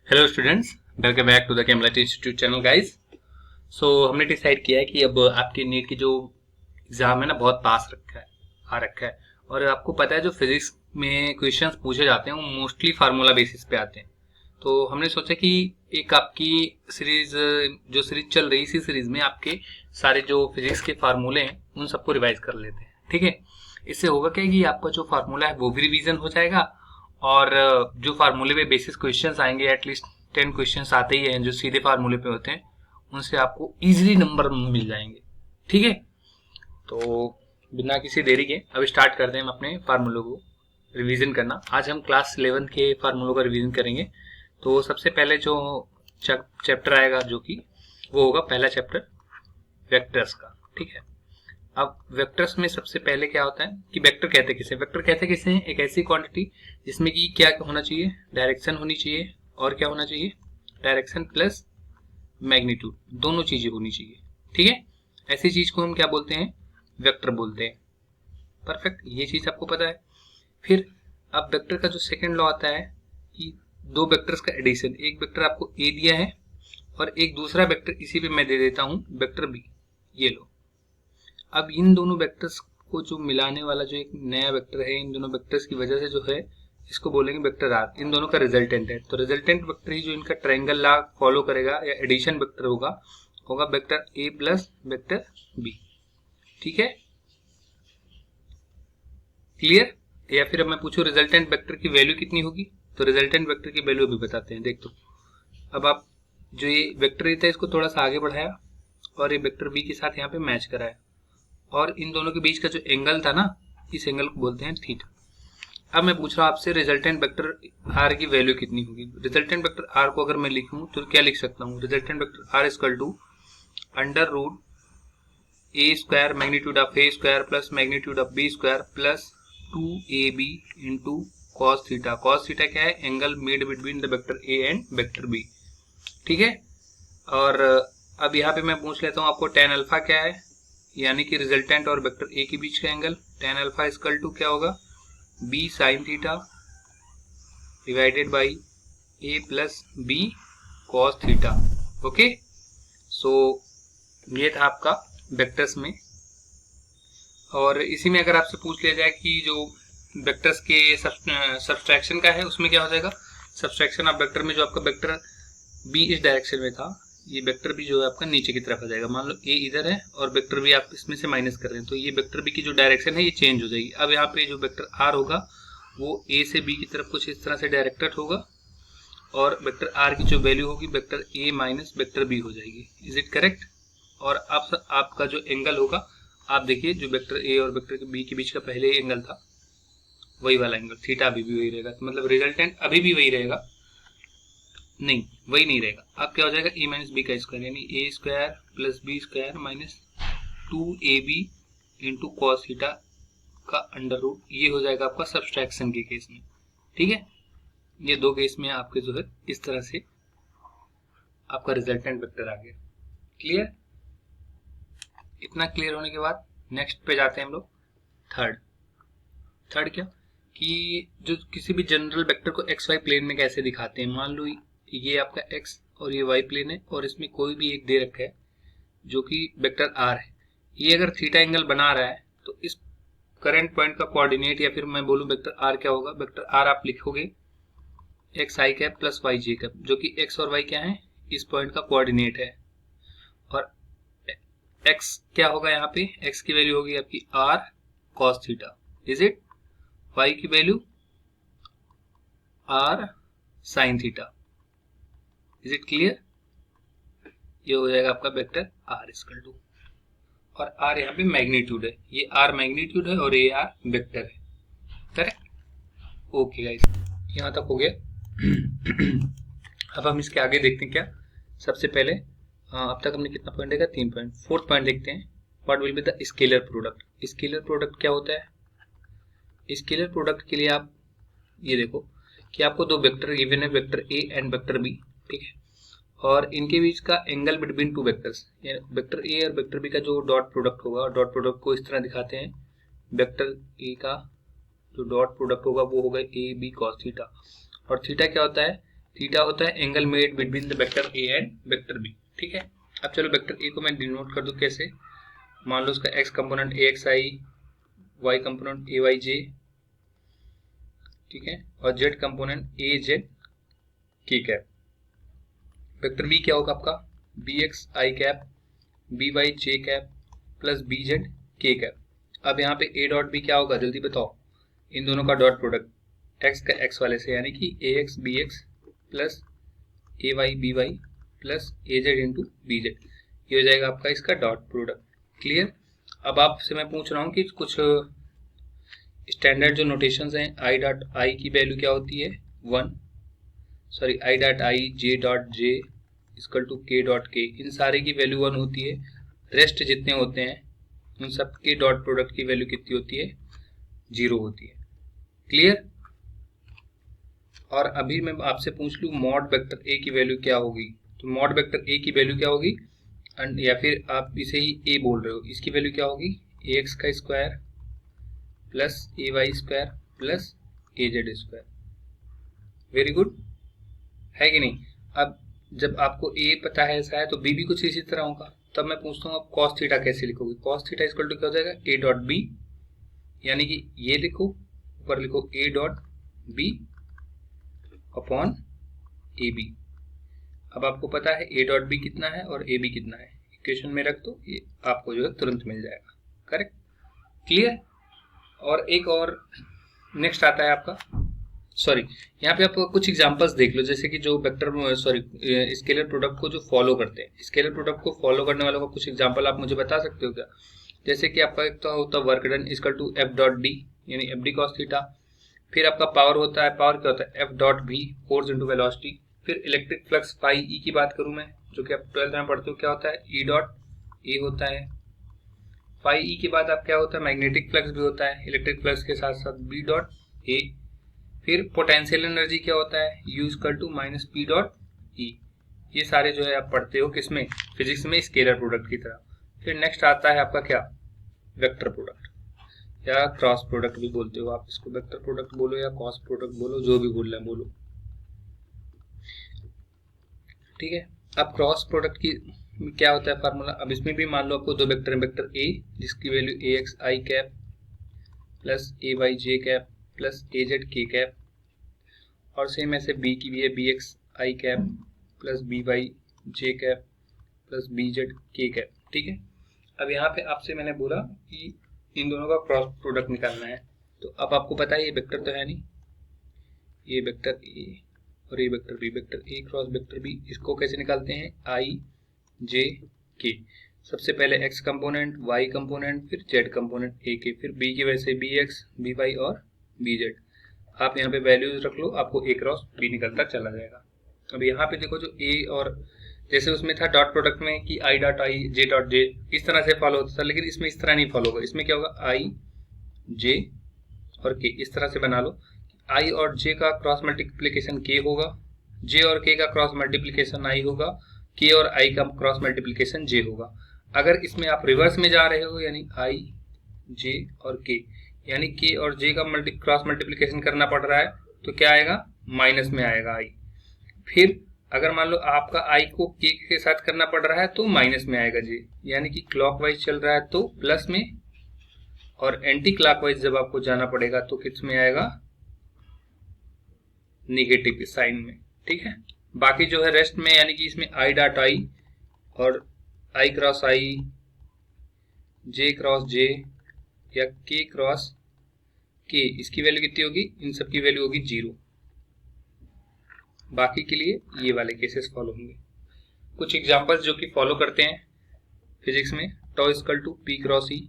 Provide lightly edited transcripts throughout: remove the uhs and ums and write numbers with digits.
Hello students, welcome back to the Camlight institute channel guys. हमने decide किया है कि अब आपके नीट की जो एग्जाम है ना बहुत पास आ रखा है। और आपको पता है जो फिजिक्स में क्वेश्चंस पूछे जाते हैं वो मोस्टली फार्मूला बेसिस पे आते हैं। तो हमने सोचा कि एक आपकी सीरीज जो सीरीज चल रही इसी सीरीज में आपके सारे जो फिजिक्स के फार्मूले हैं उन सबको रिवाइज कर लेते हैं। ठीक है, इससे होगा क्या कि आपका जो फार्मूला है वो भी रिवीजन हो जाएगा और जो फार्मूले पे बेसिस क्वेश्चंस आएंगे एटलीस्ट 10 क्वेश्चंस आते ही हैं जो सीधे फार्मूले पे होते हैं, उनसे आपको इजीली नंबर मिल जाएंगे। ठीक है, तो बिना किसी देरी के अब स्टार्ट करते हैं हम अपने फार्मूलों को रिवीजन करना। आज हम क्लास 11 के फार्मूलों का रिवीजन करेंगे। तो सबसे पहले जो चैप्टर आएगा जो कि वो होगा पहला चैप्टर वेक्टर्स का। ठीक है, अब वेक्टर्स में सबसे पहले क्या होता है कि वेक्टर कहते किसे, वेक्टर कहते किसे हैं एक ऐसी क्वांटिटी जिसमें कि क्या होना चाहिए, डायरेक्शन होनी चाहिए और क्या होना चाहिए, डायरेक्शन प्लस मैग्नीट्यूड, दोनों चीजें होनी चाहिए। ठीक है, ऐसी चीज को हम क्या बोलते हैं, वेक्टर बोलते हैं। परफेक्ट, ये चीज आपको पता है। फिर अब वेक्टर का जो सेकंड लॉ आता है कि दो वेक्टर्स का एडिशन, एक वेक्टर आपको ए दिया है और एक दूसरा वेक्टर इसी पे मैं दे देता हूं वेक्टर बी, ये लो। अब इन दोनों वेक्टर्स को जो मिलाने वाला जो एक नया वेक्टर है, इन दोनों वेक्टर्स की वजह से जो है इसको बोलेंगे वेक्टर आर, इन दोनों का रिजल्टेंट है। तो रिजल्टेंट वेक्टर ही जो इनका ट्रायंगल लॉ फॉलो करेगा या एडिशन वेक्टर होगा vector A plus vector B. ठीक है, क्लियर। या फिर अब मैं पूछूं रिजल्टेंट वेक्टर की वैल्यू कितनी होगी, तो रिजल्टेंट वेक्टर की वैल्यू अभी बताते हैं। देख तो अब आप जो ये वेक्टर था इसको थोड़ा सा आगे बढ़ाया और ये वेक्टर बी के साथ यहाँ पे मैच कराया और इन दोनों के बीच का जो एंगल था ना, इस एंगल को बोलते हैं थीटा। अब मैं पूछ रहा हूं आपसे रिजल्टेंट वेक्टर आर की वैल्यू कितनी होगी। रिजल्टेंट वेक्टर आर को अगर मैं लिखूं तो क्या लिख सकता हूं, resultant vector R equal to under root A square magnitude of A square plus magnitude of B square plus 2ab into cos theta. Cos theta क्या है, angle made between the vector A and vector B. ठीक है, और अब यहाँ पे मैं पूछ लेता हूँ आपको टेन अल्फा क्या है, यानी कि रिजल्टेंट और वेक्टर ए के बीच का angle. Tan alpha equal to क्या होगा, B sine theta divided by A plus B cos theta. Okay, so ये था आपका वेक्टर्स में। और इसी में अगर आपसे पूछ लिया जाए कि जो वेक्टर्स के सब्सट्रैक्शन का है उसमें क्या हो जाएगा, सब्सट्रैक्शन ऑफ वेक्टर में जो आपका वेक्टर बी इस डायरेक्शन में था, ये वेक्टर भी जो है आपका नीचे की तरफ आ जाएगा। मान लो ए इधर है और वेक्टर बी आप इसमें से माइनस कर रहे हैं, तो ये वेक्टर बी की जो डायरेक्शन है ये चेंज हो जाएगी। अब यहाँ पे जो वेक्टर आर होगा वो ए से बी की तरफ कुछ इस तरह से डायरेक्टेड होगा और वेक्टर आर की जो वैल्यू होगी vector A minus vector B हो जाएगी। Is it correct. और आपका जो एंगल होगा, आप देखिए जो वेक्टर ए और वेक्टर बी के बीच का पहले एंगल था वही वाला एंगल थीटा अभी भी वही रहेगा। तो मतलब रिजल्टेंट अभी भी वही रहेगा, नहीं वही नहीं रहेगा। अब क्या हो जाएगा, ए माइनस बी का स्क्वायर यानी A square plus B square minus 2ab into cos theta का अंडर रूट, ये हो जाएगा आपका सब्सट्रैक्शन के केस में। ठीक है, ये दो केस में आपके जो है इस तरह से आपका रिजल्टेंट वेक्टर आ गया। क्लियर। इतना क्लियर होने के बाद नेक्स्ट पे जाते हैं हम लोग थर्ड क्या कि जो किसी भी जनरल वेक्टर को एक्स वाई प्लेन में कैसे दिखाते हैं। मान लो ये आपका एक्स और ये वाई प्लेन है और इसमें कोई भी एक दे रखा है जो कि वेक्टर आर है। ये अगर थीटा एंगल बना रहा है तो इस करंट पॉइंट का कोऑर्डिनेट या फिर मैं बोलूं वेक्टर आर क्या होगा, वेक्टर आर आप लिखोगे x I cap plus Y J cap, जो कि एक्स और वाई क्या है, इस पॉइंट का कोऑर्डिनेट है। और एक्स क्या होगा, यहाँ पे एक्स की वैल्यू होगी आपकी R cos theta, is it. Y की value R sine theta, is it clear. ये हो जाएगा आपका वेक्टर आर इक्वल टू, और आर यहाँ पे मैग्नीट्यूड है, ये आर मैग्नीट्यूड है और ये आर वेक्टर है। करेक्ट। ओके गाइस, यहाँ तक हो गया। अब हम इसके आगे देखते हैं क्या। सबसे पहले अब तक हमने कितना पॉइंट देखा, 3 पॉइंट। फोर्थ पॉइंट देखते हैं, what will be the scalar product. Scalar product क्या होता है, स्केलर प्रोडक्ट के लिए आप ये देखो कि आपको दो वेक्टर गिवन है, vector A and vector B. ठीक है, और इनके बीच का angle between two vectors, vector A और वेक्टर बी का जो डॉट प्रोडक्ट होगा, डॉट प्रोडक्ट को इस तरह दिखाते हैं, वेक्टर ए का जो डॉट प्रोडक्ट होगा वो होगा ए बी कॉस थीटा। और थीटा क्या होता है, थीटा होता है angle made between the vector A and vector B. ठीक है, अब चलो वेक्टर ए को मैं डिनोट कर दूं कैसे। मान लो उसका X component A X I, Y component A Y J, ठीक है, और Z component A Z K cap. Vector B क्या होगा आपका, B X I cap B Y J cap plus B Z K cap. अब यहाँ पे ए dot B क्या होगा जल्दी बताओ, इन दोनों का डॉट प्रोडक्ट एक्स का एक्स वाले से, यानी कि ए एक्स बी एक्स प्लस ए वाई बी वाई प्लस ए जेड इंटू बी जेड, ये हो जाएगा आपका इसका डॉट प्रोडक्ट। क्लियर। अब आपसे मैं पूछ रहा हूँ कि कुछ स्टैंडर्ड जो नोटेशंस हैं, आई डॉट आई की वैल्यू क्या होती है 1, sorry I dot I J dot J equal to K dot K, इन सारे की वैल्यू 1 होती है। रेस्ट जितने होते हैं उन सब के डॉट प्रोडक्ट की वैल्यू कितनी होती है, 0 होती है। क्लियर। और अभी मैं आपसे पूछ लूँ मॉड वेक्टर ए की वैल्यू क्या होगी, तो मॉड वेक्टर ए की वैल्यू क्या होगी, या फिर आप इसे ही ए बोल रहे हो, इसकी वैल्यू क्या होगी, ए एक्स का स्क्वायर प्लस ए वाई स्क्वायर प्लस ए जेड स्क्वायर। वेरी गुड, है कि नहीं। अब जब आपको ए पता है ऐसा है तो बी भी कुछ इसी तरह होगा। तब मैं पूछता हूँ आप कॉस थीटा कैसे लिखोगे, कॉस थीटा इक्वल टू क्या हो जाएगा, ए डॉट बी, यानी कि ये लिखो, ऊपर लिखो A dot B upon A B. अब आपको पता है ए डॉट बी कितना है और ए बी कितना है, इक्वेशन में रख दो, ये आपको जो है तुरंत मिल जाएगा। Correct, clear. और एक और नेक्स्ट आता है आपका, सॉरी यहाँ पे आप कुछ एग्जांपल्स देख लो, जैसे कि जो वेक्टर स्केलर प्रोडक्ट को जो फॉलो करते हैं, स्केलर प्रोडक्ट को फॉलो करने वालों का कुछ एग्जांपल आप मुझे बता सकते हो क्या। जैसे कि आपका एक तो होता है work done equal to F dot D, यानी एफ डी कॉस थीटा। फिर आपका पावर होता है, पावर क्या होता है, F dot V, force into velocity. फिर इलेक्ट्रिक फ्लक्स पाई ई की बात करूं मैं, जो कि आप 12th में पढ़ते हो, क्या होता है, ई डॉट ए होता है। पाई ई के बाद आप क्या होता है, मैग्नेटिक फ्लक्स भी होता है, इलेक्ट्रिक फ्लक्स के साथ साथ बी डॉट ए। फिर पोटेंशियल एनर्जी क्या होता है, U equal to minus P dot E. ये सारे जो है आप पढ़ते हो किसमें, फिजिक्स में, स्केलर प्रोडक्ट की तरह। फिर नेक्स्ट आता है आपका क्या, वेक्टर प्रोडक्ट या क्रॉस प्रोडक्ट भी बोलते हो आप इसको, वेक्टर प्रोडक्ट बोलो या क्रॉस प्रोडक्ट बोलो, जो भी बोलना है बोलो। ठीक है, अब क्रॉस प्रोडक्ट की क्या होता है फार्मूला। अब इसमें भी मान लो आपको दो वेक्टर है, वेक्टर ए जिसकी value A X I cap plus A Y J cap plus A Z K cap, और सेम ऐसे बी की भी है B X I cap plus B Y J cap plus B Z K cap. ठीक है, अब यहाँ पे आपसे मैंने बोला कि इन दोनों का क्रॉस प्रोडक्ट निकालना है, तो अब आपको पता है ये वेक्टर तो है नहीं, ये वेक्टर ए और ये vector B, vector A cross vector B, इसको कैसे निकालते हैं, आई जे के। सबसे पहले एक्स कंपोनेंट, वाई कंपोनेंट, फिर जेड कंपोनेंट ए के, फिर बी की वजह से बी एक्स बी वाई और बी जेड। आप यहाँ पे वैल्यूज रख लो, आपको ए क्रॉस बी निकलता चला जाएगा। अब यहाँ पे देखो जो ए और जैसे उसमें था डॉट प्रोडक्ट में कि आई डॉट आई जे डॉट जे, इस तरह से फॉलो होता था, लेकिन इसमें इस तरह नहीं फॉलो होगा। इसमें क्या होगा, आई जे और के, इस तरह से बना लो। आई और जे का क्रॉस मल्टीप्लीकेशन के होगा, जे और के का क्रॉस मल्टीप्लीकेशन आई होगा, के और आई का क्रॉस मल्टीप्लीकेशन जे होगा। अगर इसमें आप रिवर्स में जा रहे हो, यानी आई जे और के, यानी के और जे का क्रॉस मल्टीप्लीकेशन करना पड़ रहा है, तो क्या आएगा, माइनस में आएगा आई। फिर अगर मान लो आपका आई को के साथ करना पड़ रहा है तो माइनस में आएगा जे, यानी कि क्लॉकवाइज चल रहा है तो प्लस में, और एंटी क्लॉकवाइज जब आपको जाना पड़ेगा तो किस में आएगा, निगेटिव साइन में। ठीक है, बाकी जो है रेस्ट में, यानी कि इसमें आई डॉट आई और आई क्रॉस आई, जे क्रॉस जे या के क्रॉस के, इसकी वैल्यू कितनी होगी, इन सब की वैल्यू होगी 0। बाकी के लिए ये वाले केसेस फॉलो होंगे। कुछ एग्जांपल्स जो कि फॉलो करते हैं फिजिक्स में, tau equal to P cross E.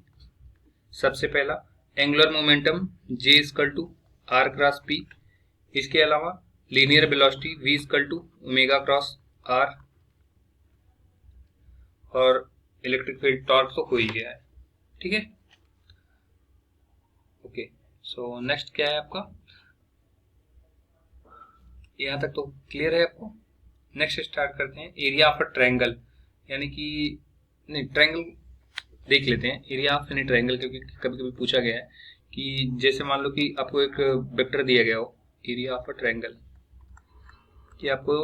सबसे पहला angular momentum J equal to R cross P. इसके अलावा linear velocity v equal to omega cross R, और इलेक्ट्रिक फील्ड टॉर्क तो हो ही गया है। ठीक है, ओके। सो नेक्स्ट क्या है आपका, यहाँ तक तो क्लियर है आपको। नेक्स्ट स्टार्ट करते हैं एरिया ऑफ अ ट्रायंगल, यानी कि नहीं, ट्रायंगल देख लेते हैं, एरिया ऑफ एनी ट्रायंगल, क्योंकि कभी कभी पूछा गया है कि जैसे मान लो कि आपको एक वेक्टर दिया गया हो, एरिया ऑफ अ ट्रायंगल, कि आपको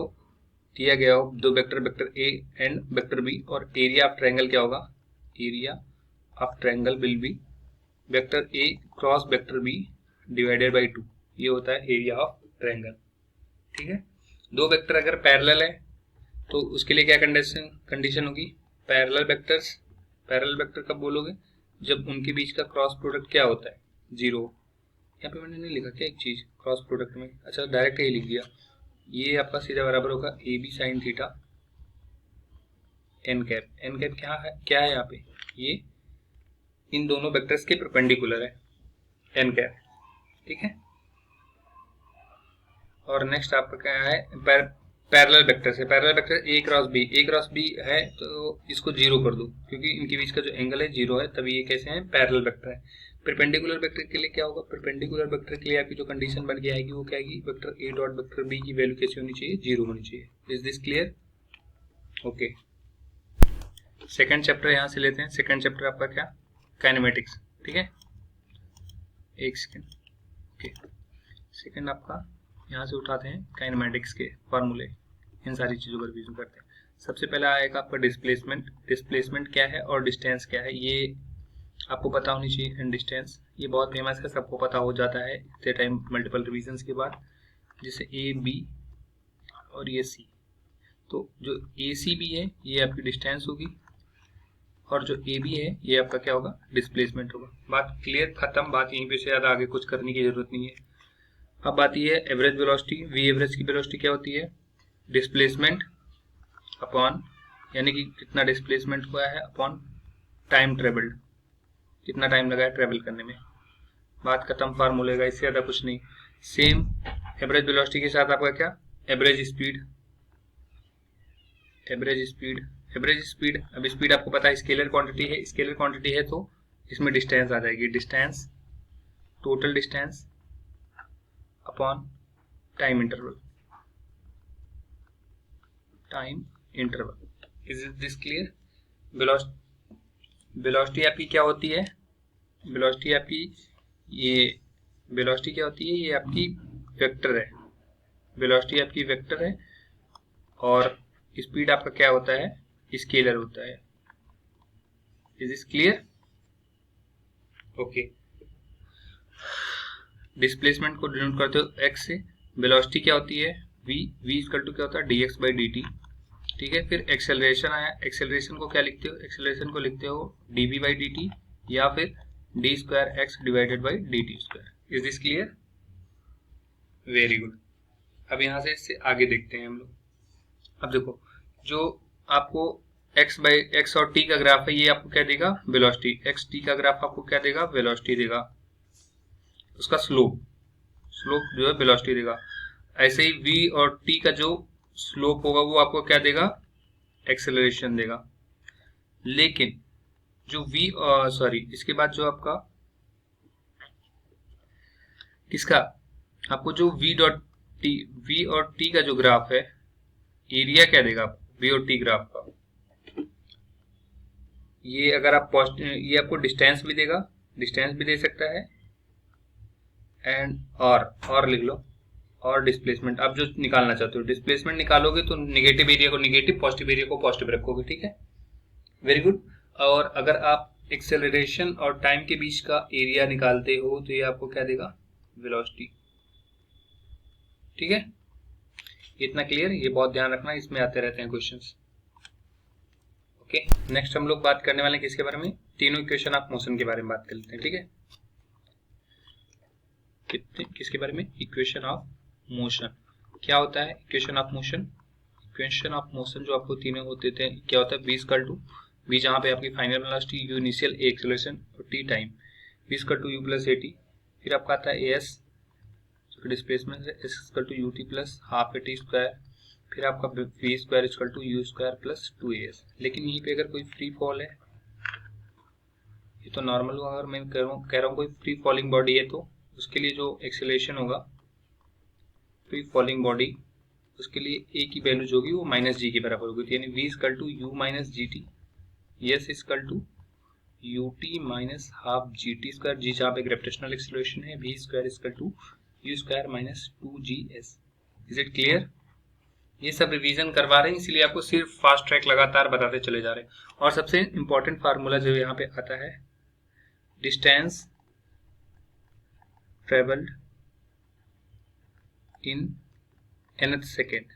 दिया गया हो दो vector, vector A and vector B, और एरिया ऑफ ट्रायंगल क्या होगा, area of triangle will be vector A cross vector B divided by 2, ये होता है एरिया ऑफ ट्रायंगल। ठीक है, दो वेक्टर अगर पैरेलल है तो उसके लिए क्या कंडीशन होगी, पैरेलल वेक्टर्स, पैरेलल वेक्टर कब बोलोगे, जब उनके बीच का क्रॉस प्रोडक्ट क्या होता है, 0। यहाँ पे मैंने नहीं लिखा क्या एक चीज क्रॉस प्रोडक्ट में, अच्छा डायरेक्ट ये लिख दिया, ये आपका सीधा बराबर होगा A B sine theta N cap. N cap क्या है यहाँ पे, ये इन दोनों वेक्टर्स के परपेंडिकुलर है एन कैप। ठीक है, और नेक्स्ट आपका क्या है, पैरेलल वेक्टर से, parallel vector A cross B है तो इसको 0 कर दो, क्योंकि इनके बीच का जो एंगल है 0 है, तभी ये कैसे हैं, पैरेलल वेक्टर है। परपेंडिकुलर वेक्टर के लिए क्या होगा, परपेंडिकुलर वेक्टर के लिए आपकी जो कंडीशन बन के आएगी वो क्या आएगी, vector A dot vector B की वैल्यू कैसी होनी चाहिए, 0 होनी चाहिए। Is this clear? Okay, second chapter यहाँ से लेते हैं। सेकंड चैप्टर आपका क्या, काइनेमेटिक्स। ठीक है, एक सेकंड, ओके, सेकंड आपका यहाँ से उठाते हैं काइनेमेटिक्स के फॉर्मूले, इन सारी चीज़ों पर रिवीजन करते हैं। सबसे पहला आएगा आपका डिस्प्लेसमेंट। डिस्प्लेसमेंट क्या है और डिस्टेंस क्या है, ये आपको पता होनी चाहिए। एंड डिस्टेंस ये बहुत फेमस है, सबको पता हो जाता है इतने टाइम मल्टीपल रिवीजन्स के बाद, जैसे ए बी और ये सी। तो जो ए सी बी है ये आपकी डिस्टेंस होगी, और जो ए बी है ये आपका क्या होगा, डिस्प्लेसमेंट होगा। बात क्लियर, खत्म, बात यहीं पे से ज़्यादा आगे कुछ करने की जरूरत नहीं है। अब आती है एवरेज वेलोसिटी। वी एवरेज की वेलोसिटी क्या होती है, डिस्प्लेसमेंट अपॉन, यानी कि कितना डिस्प्लेसमेंट हुआ है, अपॉन टाइम ट्रेवल्ड, कितना टाइम लगा है ट्रेवल करने में। बात खत्म, फार्मूले का, इससे ज़्यादा कुछ नहीं। सेम एवरेज वेलोसिटी के साथ आपका क्या, एवरेज स्पीड। एवरेज स्पीड, अब स्पीड आपको पता है स्केलर क्वांटिटी है, स्केलर क्वांटिटी है तो इसमें डिस्टेंस आ जाएगी, distance, total distance upon time interval, is this clear? Velocity आपकी क्या होती है, वेलोसिटी आपकी क्या होती है, ये आपकी वेक्टर है, वेलोसिटी आपकी वेक्टर है, और स्पीड आपका क्या होता है, स्केलर होता है। Is this clear? Okay, displacement को डिनोट करते हो एक्स से, वेलोसिटी क्या होती है, v इक्वल टू क्या होता है, dx बाई dt। ठीक है, फिर एक्सेलरेशन आया, एक्सेलरेशन को क्या लिखते हो, एक्सेलरेशन को लिखते हो dv बाई dt या फिर d square X divided by dt square. Is this clear? Very good. अब यहाँ से इससे आगे देखते हैं हम लोग। अब देखो, जो आपको x और t का ग्राफ है, ये आपको क्या देगा, वेलोसिटी। x t का ग्राफ आपको क्या देगा, वेलोसिटी देगा, उसका स्लोप जो है वेलोसिटी देगा। ऐसे ही v और t का जो स्लोप होगा वो आपको क्या देगा, एक्सेलरेशन देगा। लेकिन जो इसके बाद जो आपका किसका, आपको जो v और t का जो ग्राफ है, एरिया क्या देगा v और t ग्राफ का, ये अगर आप ये आपको डिस्टेंस भी देगा, डिस्टेंस भी दे सकता है, एंड और लिख लो, और डिस्प्लेसमेंट। आप जो निकालना चाहते हो, डिस्प्लेसमेंट निकालोगे तो नेगेटिव एरिया को नेगेटिव, पॉजिटिव एरिया को पॉजिटिव रखोगे। ठीक है, वेरी गुड। और अगर आप एक्सेलरेशन और टाइम के बीच का एरिया निकालते हो तो ये आपको क्या देगा, वेलोसिटी। ठीक है, इतना क्लियर, ये बहुत ध्यान रखना, इसमें आते रहते हैं क्वेश्चंस। ओके, नेक्स्ट हम लोग बात करने वाले हैं किसके बारे में, तीनों इक्वेशन ऑफ मोशन के बारे में बात कर लेते हैं। ठीक है, किसके बारे में, इक्वेशन ऑफ मोशन। क्या होता है equation of motion? Equation of motion जो आपको तीनों होते थे, क्या होता है, v इक्वल टू, v जहाँ पे आपकी final velocity, u initial, a acceleration और t time, v equal to u plus at। फिर आपका आता है as जो डिस्प्लेसमेंट है, s equal to ut plus half at square. फिर आपका v square equal to u square plus 2as। लेकिन यहीं पे अगर कोई फ्री फॉल है, ये तो नॉर्मल हुआ, अगर मैं कह रहा हूँ कोई फ्री फॉलिंग बॉडी है तो उसके लिए जो एक्सेलरेशन होगा, फ्री फॉलिंग बॉडी, उसके लिए a की वैल्यू जो होगी वो माइनस जी के बराबर होगी, यानी v equal to u minus G T, s equal to U T minus half G T square, G जहाँ पे ग्रेविटेशनल एक्सेलरेशन है, v square equal to u square minus 2gs। Is it clear? ये सब revision करवा रहे हैं, इसलिए आपको सिर्फ फास्ट ट्रैक लगातार बताते चले जा रहे हैं। और सबसे इंपॉर्टेंट फार्मूला जो यहाँ पे आता है, distance travelled in nth second,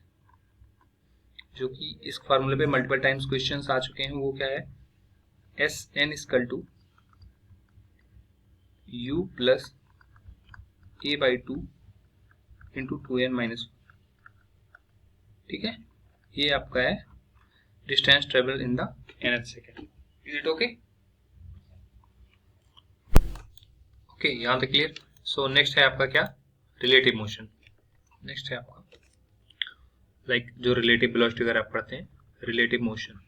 जो कि इस फार्मूले पे मल्टीपल टाइम्स क्वेश्चंस आ चुके हैं। वो क्या है, SN equal to U plus A/2 into 2n-1। ठीक है, ये आपका है distance travel in the nth second. Is it okay? Okay, यहाँ तक क्लियर। सो नेक्स्ट है आपका क्या, रिलेटिव मोशन। नेक्स्ट है आपका लाइक जो रिलेटिव वेलोसिटी अगर आप पढ़ते हैं, रिलेटिव मोशन।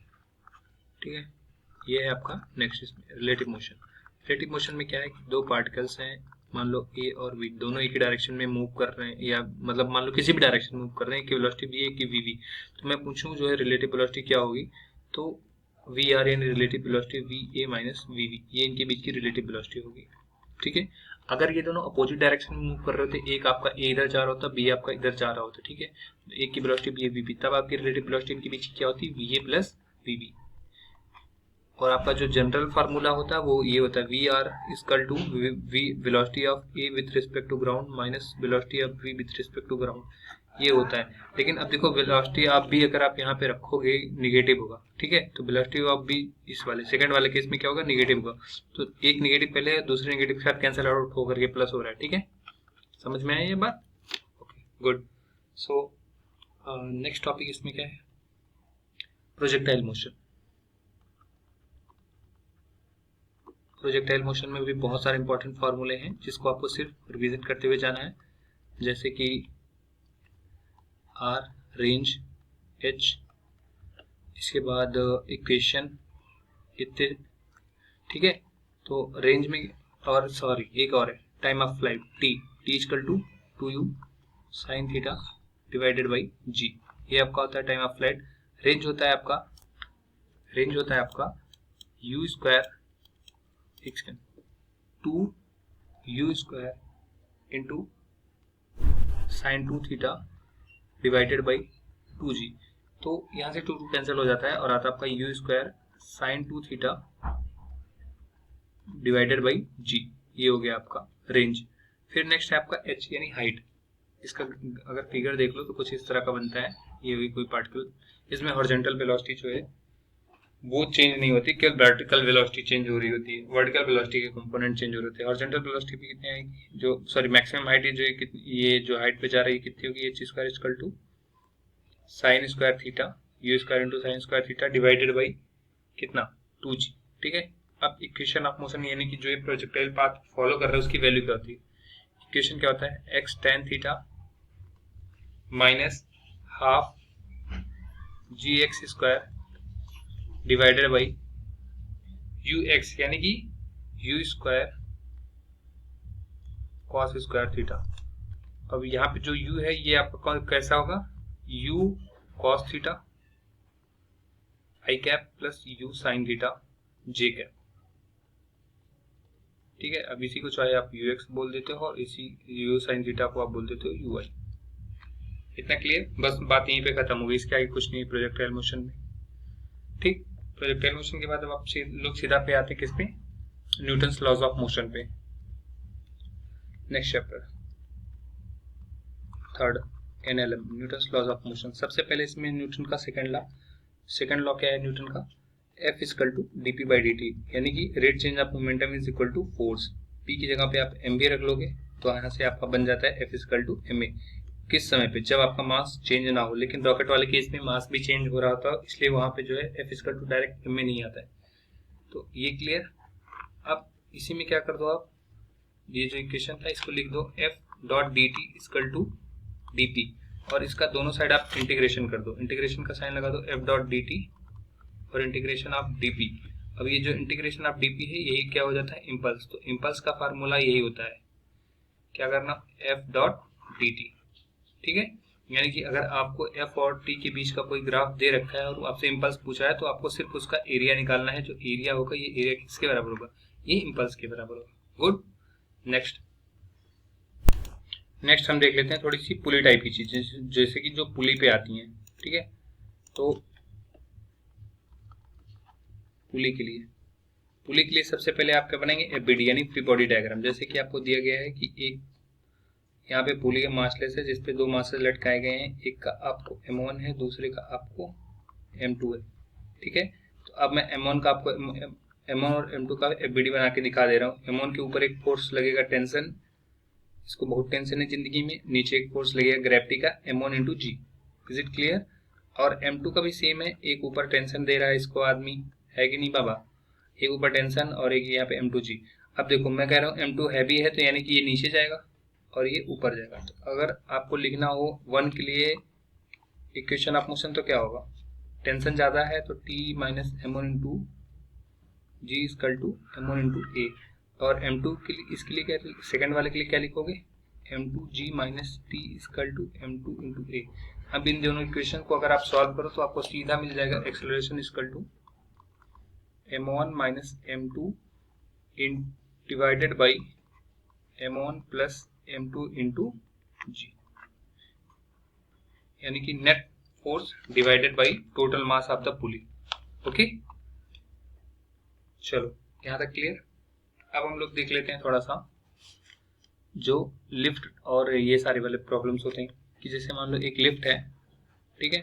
ठीक है, ये है आपका नेक्स्ट इसमें रिलेटिव मोशन। रिलेटिव मोशन में क्या है कि दो पार्टिकल्स हैं, मान लो ए और बी, दोनों एक ही डायरेक्शन में मूव कर रहे हैं, या मतलब मान लो किसी भी डायरेक्शन में मूव कर रहे हैं, कि वेलोसिटी बी है कि वी। तो मैं पूछूं जो है रिलेटिव वेलोसिटी क्या होगी, तो वी आर यानी relative velocity V A minus V V, ये इनके बीच की रिलेटिव वेलोसिटी होगी। ठीक है, अगर ये दोनों अपोजिट डायरेक्शन में मूव कर रहे होते, एक आपका ए इधर जा रहा होता, बी आपका इधर जा रहा होता, ठीक है, एक की velocity B A V B, तब आपकी रिलेटिव वेलोसिटी इनके बीच क्या होती, V A plus V B. और आपका जो जनरल फार्मूला होता है वो ये होता है, V R equal to V velocity of A with respect to ground minus velocity of V with respect to ground, ये होता है। लेकिन अब देखो वेलोसिटी ऑफ बी अगर आप यहाँ पे रखोगे निगेटिव होगा, ठीक है, तो वेलोसिटी ऑफ बी इस वाले सेकंड वाले केस में क्या होगा, निगेटिव होगा। तो एक निगेटिव पहले है, दूसरे निगेटिव के साथ कैंसिल आउट होकर के प्लस हो रहा है। ठीक है, समझ में आया ये बात? Okay, good. So next topic इसमें क्या है, प्रोजेक्टाइल मोशन। प्रोजेक्टाइल मोशन में भी बहुत सारे इंपॉर्टेंट फार्मूले हैं जिसको आपको सिर्फ रिवीजन करते हुए जाना है, जैसे कि आर रेंज, एच, इसके बाद इक्वेशन इत्यादि। ठीक है, तो रेंज में, और सॉरी एक और है time of flight, T equal to 2u sine theta divided by G, ये आपका होता है टाइम ऑफ फ्लाइट। रेंज होता है आपका u square 2u square into sign 2 theta divided by 2g। तो यहाँ से 2 कैंसिल हो जाता है और आता है आपका u square sine 2 theta divided by g, ये हो गया आपका रेंज। फिर नेक्स्ट है आपका h यानी हाइट। इसका अगर फिगर देख लो तो कुछ इस तरह का बनता है, ये हुई कोई पार्टिकल, इसमें हॉरिजॉन्टल वेलोसिटी जो है वो चेंज नहीं होती, केवल वर्टिकल वेलोसिटी चेंज हो रही होती है, वर्टिकल वेलोसिटी के कंपोनेंट चेंज हो रहे होते हैं। हॉरिजॉन्टल वेलोसिटी भी कितनी आएगी, जो सॉरी मैक्सिमम हाइट जो है ये जो हाइट पे जा रही है कितनी होगी, H square equal to sine square theta U square into sine square theta divided by कितना 2g। ठीक है, अब इक्वेशन ऑफ मोशन यानी कि जो ये प्रोजेक्टाइल पाथ फॉलो कर रहा है उसकी वैल्यू क्या होती है, इक्वेशन क्या होता है, X tan theta minus half G X square divided by U X यानी कि U square cos square theta. अब यहाँ पे जो u है ये आपका कैसा होगा, u cos theta I cap plus u sine theta J cap. ठीक है, अब इसी को चाहे आप ux बोल देते हो और इसी u साइन थीटा को आप बोल देते हो ui। इतना क्लियर, बस बात यहीं पे खत्म हो गई, इसके आगे कुछ नहीं प्रोजेक्टाइल मोशन में। ठीक, प्रोजेक्टाइल मोशन के बाद अब आप लोग सीधा पे आते हैं किस पे, न्यूटन्स लॉज ऑफ मोशन पे। Next chapter third NLM, Newton's laws of motion. सबसे पहले इसमें न्यूटन का सेकंड लॉ क्या है न्यूटन का, F equal to dp by dt, यानी कि rate change of momentum is equal to force. P की जगह पे आप mv रख लोगे तो यहाँ से आपका बन जाता है F इक्वल टू ma। किस समय पे, जब आपका मास चेंज ना हो, लेकिन रॉकेट वाले केस में मास भी चेंज हो रहा होता है, इसलिए वहां पे जो है F equal to direct ma नहीं आता है। तो ये क्लियर। अब इसी में क्या कर दो आप, ये जो इक्वेशन था इसको लिख दो F dot D T equal to D P, और इसका दोनों साइड आप इंटीग्रेशन कर दो, इंटीग्रेशन का साइन लगा दो F डॉट डी टी और इंटीग्रेशन ऑफ डी पी। अब ये जो इंटीग्रेशन ऑफ डी पी है यही क्या हो जाता है, इम्पल्स। तो इम्पल्स का फार्मूला यही होता है, क्या करना, F डॉट डी टी। ठीक है, यानी कि अगर आपको F और T के बीच का कोई ग्राफ दे रखा है और आपसे इम्पल्स पूछा है तो आपको सिर्फ उसका एरिया निकालना है, जो एरिया होगा ये एरिया किसके बराबर होगा, ये इम्पल्स के बराबर होगा। गुड। नेक्स्ट हम देख लेते हैं थोड़ी सी पुली टाइप की चीजें, जैसे कि जो पुली पे आती हैं। ठीक है। तो पुली के लिए सबसे पहले आप क्या बनाएंगे, एफबीडी यानी फ्री बॉडी डायग्राम। जैसे कि आपको दिया गया है कि एक यहाँ पे पुली का मासलेस है जिसपे दो मासेस लटकाए गए हैं, एक का आपको M1 है, दूसरे का आपको M2 है, ठीक है। तो अब मैं M1 का आपको M1 और M2 का एफबीडी बना के दिखा दे रहा हूँ। M1 के ऊपर एक फोर्स लगेगा टेंशन, इसको बहुत टेंशन है जिंदगी में, नीचे एक फोर्स लगेगा ग्रेविटी का M1 into G. Is it clear? और M2 का भी सेम है, एक ऊपर टेंशन दे रहा है इसको आदमी, है कि नहीं बाबा, एक ऊपर टेंशन और एक यहाँ पे M2 जी। अब देखो मैं कह रहा हूँ M2 हैवी है तो यानी कि ये नीचे जाएगा और ये ऊपर जाएगा। तो अगर आपको लिखना हो 1 के लिए इक्वेशन ऑफ मोशन तो क्या होगा, टेंशन ज्यादा है तो T minus M1 into G equal to M1 into A. और M2 के लिए, इसके लिए क्या, सेकंड वाले के लिए क्या लिखोगे, M2 G minus T equal to M2 into A. अब इन दोनों इक्वेशन को अगर आप सॉल्व करो तो आपको सीधा मिल जाएगा acceleration equal to M1 minus M2 in divided by M1 plus M2 into G, यानी कि net force divided by total mass of the pulley. Okay, चलो यहाँ तक क्लियर। अब हम लोग देख लेते हैं थोड़ा सा जो लिफ्ट और ये सारे वाले प्रॉब्लम्स होते हैं कि जैसे मान लो एक लिफ्ट है, ठीक है,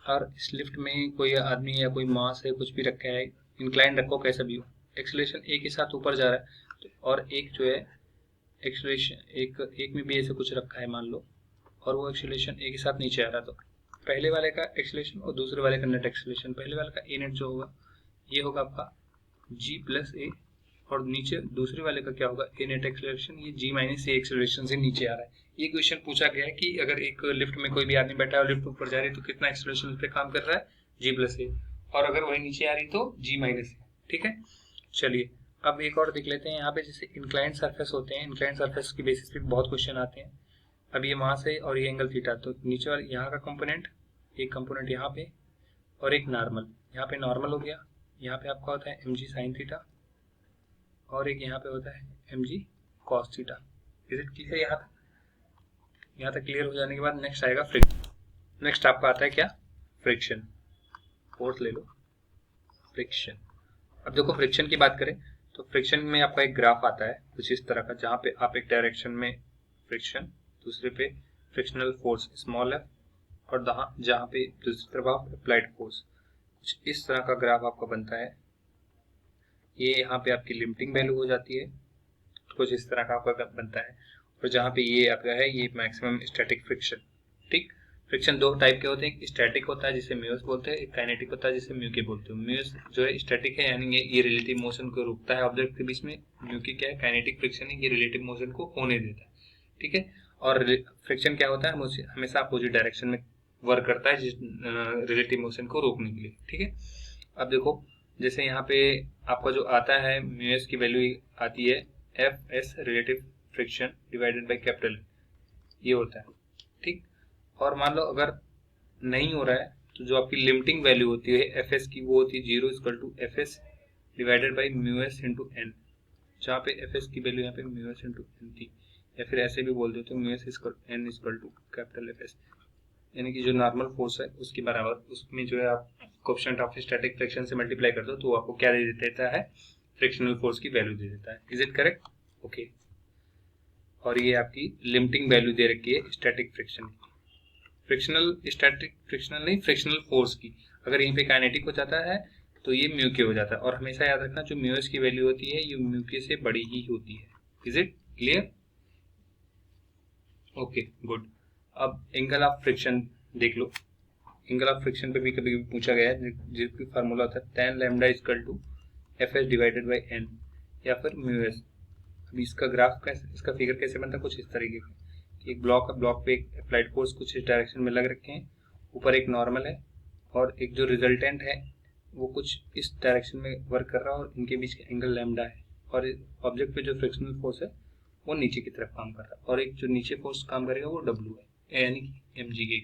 और इस लिफ्ट में कोई आदमी या कोई मास है, कुछ भी रखा है, इंक्लाइन रखो कैसा भी हो, एक्सेलरेशन एक के साथ ऊपर जा रहा है, तो और एक जो है एक्सेलरेशन एक में भी ऐसे कुछ रखा है मान लो, और वो एक्सेलरेशन एक के साथ नीचे आ रहा है, तो पहले वाले का एक्सेलरेशन और दूसरे वाले का नेट एक्सेलरेशन, पहले वाले का ए नेट जो होगा ये होगा आपका जी प्लस ए, और नीचे दूसरे वाले का क्या होगा, ए नेट एक्सेलरेशन, ये जी माइनस ए एक्सेलरेशन से नीचे आ रहा है। ये क्वेश्चन पूछा गया है कि अगर एक लिफ्ट में कोई भी आदमी बैठा है और लिफ्ट ऊपर जा रही है तो कितना एक्सेलरेशन उस पर काम कर रहा है, जी प्लस ए, और अगर वही नीचे आ रही तो जी माइनस ए, ठीक है। चलिए अब एक और देख लेते हैं, यहाँ पे जैसे इंक्लाइंड सरफेस होते हैं, इंक्लाइंड सरफेस की बेसिस पे बहुत क्वेश्चन आते हैं। अब ये मास है और ये एंगल थीटा, तो नीचे वाले यहाँ का कंपोनेंट, एक कंपोनेंट यहाँ पे और एक नॉर्मल, यहाँ पे नॉर्मल हो गया, यहाँ पे आपका होता है mg साइन थीटा और एक यहाँ पे होता है mg cos थीटा। Is it clear? यहाँ तक क्लियर हो जाने के बाद नेक्स्ट आएगा फ्रिक्शन। नेक्स्ट आपका आता है क्या, फ्रिक्शन। फोर्थ ले लो, फ्रिक्शन। अब देखो फ्रिक्शन की बात करें तो फ्रिक्शन में आपका एक ग्राफ आता है कुछ इस तरह का, जहाँ पे आप एक डायरेक्शन में फ्रिक्शन, दूसरे पे फ्रिक्शनल फोर्स स्मॉल एफ, और जहाँ पे दूसरी तरफ आप अप्लाइड फोर्स, कुछ इस तरह का ग्राफ आपका बनता है। ये यहाँ पे आपकी लिमिटिंग वैल्यू हो जाती है, कुछ इस तरह का आपका बनता है, और जहाँ पे ये आपका है ये मैक्सिमम स्टैटिक फ्रिक्शन। ठीक, फ्रिक्शन दो टाइप के होते हैं, स्टैटिक होता है जिसे म्यूस बोलते हैं, एक काइनेटिक होता है जिसे म्यू के बोलते हैं। म्यूस जो है स्टैटिक है, यानी ये रिलेटिव मोशन को रोकता है ऑब्जेक्ट के बीच में, म्यू की क्या है काइनेटिक फ्रिक्शन है, ये रिलेटिव मोशन को होने देता है, ठीक है। और फ्रिक्शन क्या होता है, हमेशा अपोजिट डायरेक्शन में वर्क करता है रिलेटिव मोशन को रोकने के लिए, ठीक है। अब देखो जैसे यहाँ पे आपका जो आता है म्यूएस की वैल्यू आती है F S relative friction divided by capital, ये होता है, ठीक। और मान लो अगर नहीं हो रहा है तो जो आपकी लिमिटिंग वैल्यू होती है एफ एस की, वो होती है 0 equal to F S divided by mu S into N, जहाँ पे एफ एस की वैल्यू यहाँ पे म्यू एस इंटू एन थी, या फिर ऐसे भी बोल देते हो mu S N equal to capital F S, यानी कि जो नॉर्मल फोर्स है उसके बराबर, उसमें जो है आप कोएफिशिएंट ऑफ स्टैटिक फ्रिक्शन से मल्टीप्लाई कर दो तो आपको क्या दे देता है, फ्रिक्शनल फोर्स की वैल्यू दे देता है। Is it correct? ओके। और ये आपकी लिमिटिंग वैल्यू दे रखी है स्टैटिक फ्रिक्शन की, फ्रिक्शनल फोर्स की। अगर यहीं पे काइनेटिक हो जाता है तो ये म्यू के हो जाता है, और हमेशा याद रखना जो म्यू एस की वैल्यू होती है ये म्यू के से बड़ी ही होती है। Is it clear? Okay good. अब एंगल ऑफ फ्रिक्शन देख लो, एंगल ऑफ फ्रिक्शन पे भी कभी पूछा गया है, जिसकी फार्मूला होता है tan lambda equal to F S divided by N या फिर म्यू एस। अभी इसका ग्राफ कैसे, इसका फिगर कैसे बनता है, कुछ इस तरीके का, एक ब्लॉक है, ब्लॉक पे एक अप्लाइड फोर्स कुछ इस डायरेक्शन में लग रखे हैं, ऊपर एक नॉर्मल है और एक जो रिजल्टेंट है वो कुछ इस डायरेक्शन में वर्क कर रहा है, और इनके बीच का एंगल लैम्डा है, और ऑब्जेक्ट पे जो फ्रिक्शनल फोर्स है वो नीचे की तरफ काम कर रहा है, और एक जो नीचे फोर्स काम करेगा वो डब्ल्यू है, यानी कि mg के।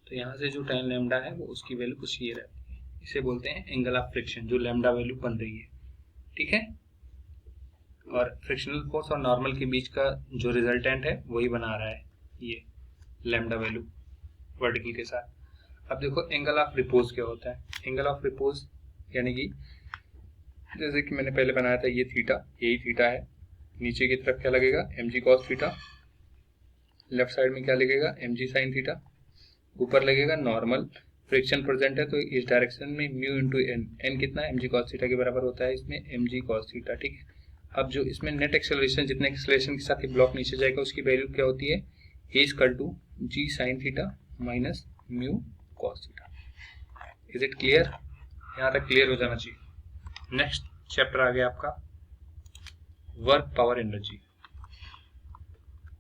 तो यहाँ से जो tan लैम्डा है वो उसकी वैल्यू कुछ ये रहती है, इसे बोलते हैं एंगल ऑफ फ्रिक्शन, जो लैम्डा वैल्यू बन रही है, ठीक है। और फ्रिक्शनल फोर्स और नॉर्मल के बीच का जो रिजल्टेंट है वही बना रहा है ये लैम्डा वैल्यू वर्टिकल के साथ। अब देखो एंगल ऑफ रिपोज क्या होता है। एंगल ऑफ रिपोज यानी कि जैसे कि मैंने पहले बनाया था ये थीटा, यही थीटा है, नीचे की तरफ क्या लगेगा mg cos theta, left side में क्या लगेगा mg sin थीटा, ऊपर लगेगा नॉर्मल, फ्रिक्शन प्रेजेंट है तो इस डायरेक्शन में म्यू इंटू एन, एन कितना है mg cos थीटा के बराबर होता है, इसमें mg cos थीटा, ठीक है। अब जो इसमें नेट एक्सेलरेशन, जितने एक्सेलरेशन के साथ ये ब्लॉक नीचे जाएगा उसकी वैल्यू क्या होती है, a equal to g sin थीटा माइनस म्यू cos थीटा। Is it clear? यहाँ तक क्लियर हो जाना चाहिए। नेक्स्ट चैप्टर आ गया आपका वर्क पावर एनर्जी।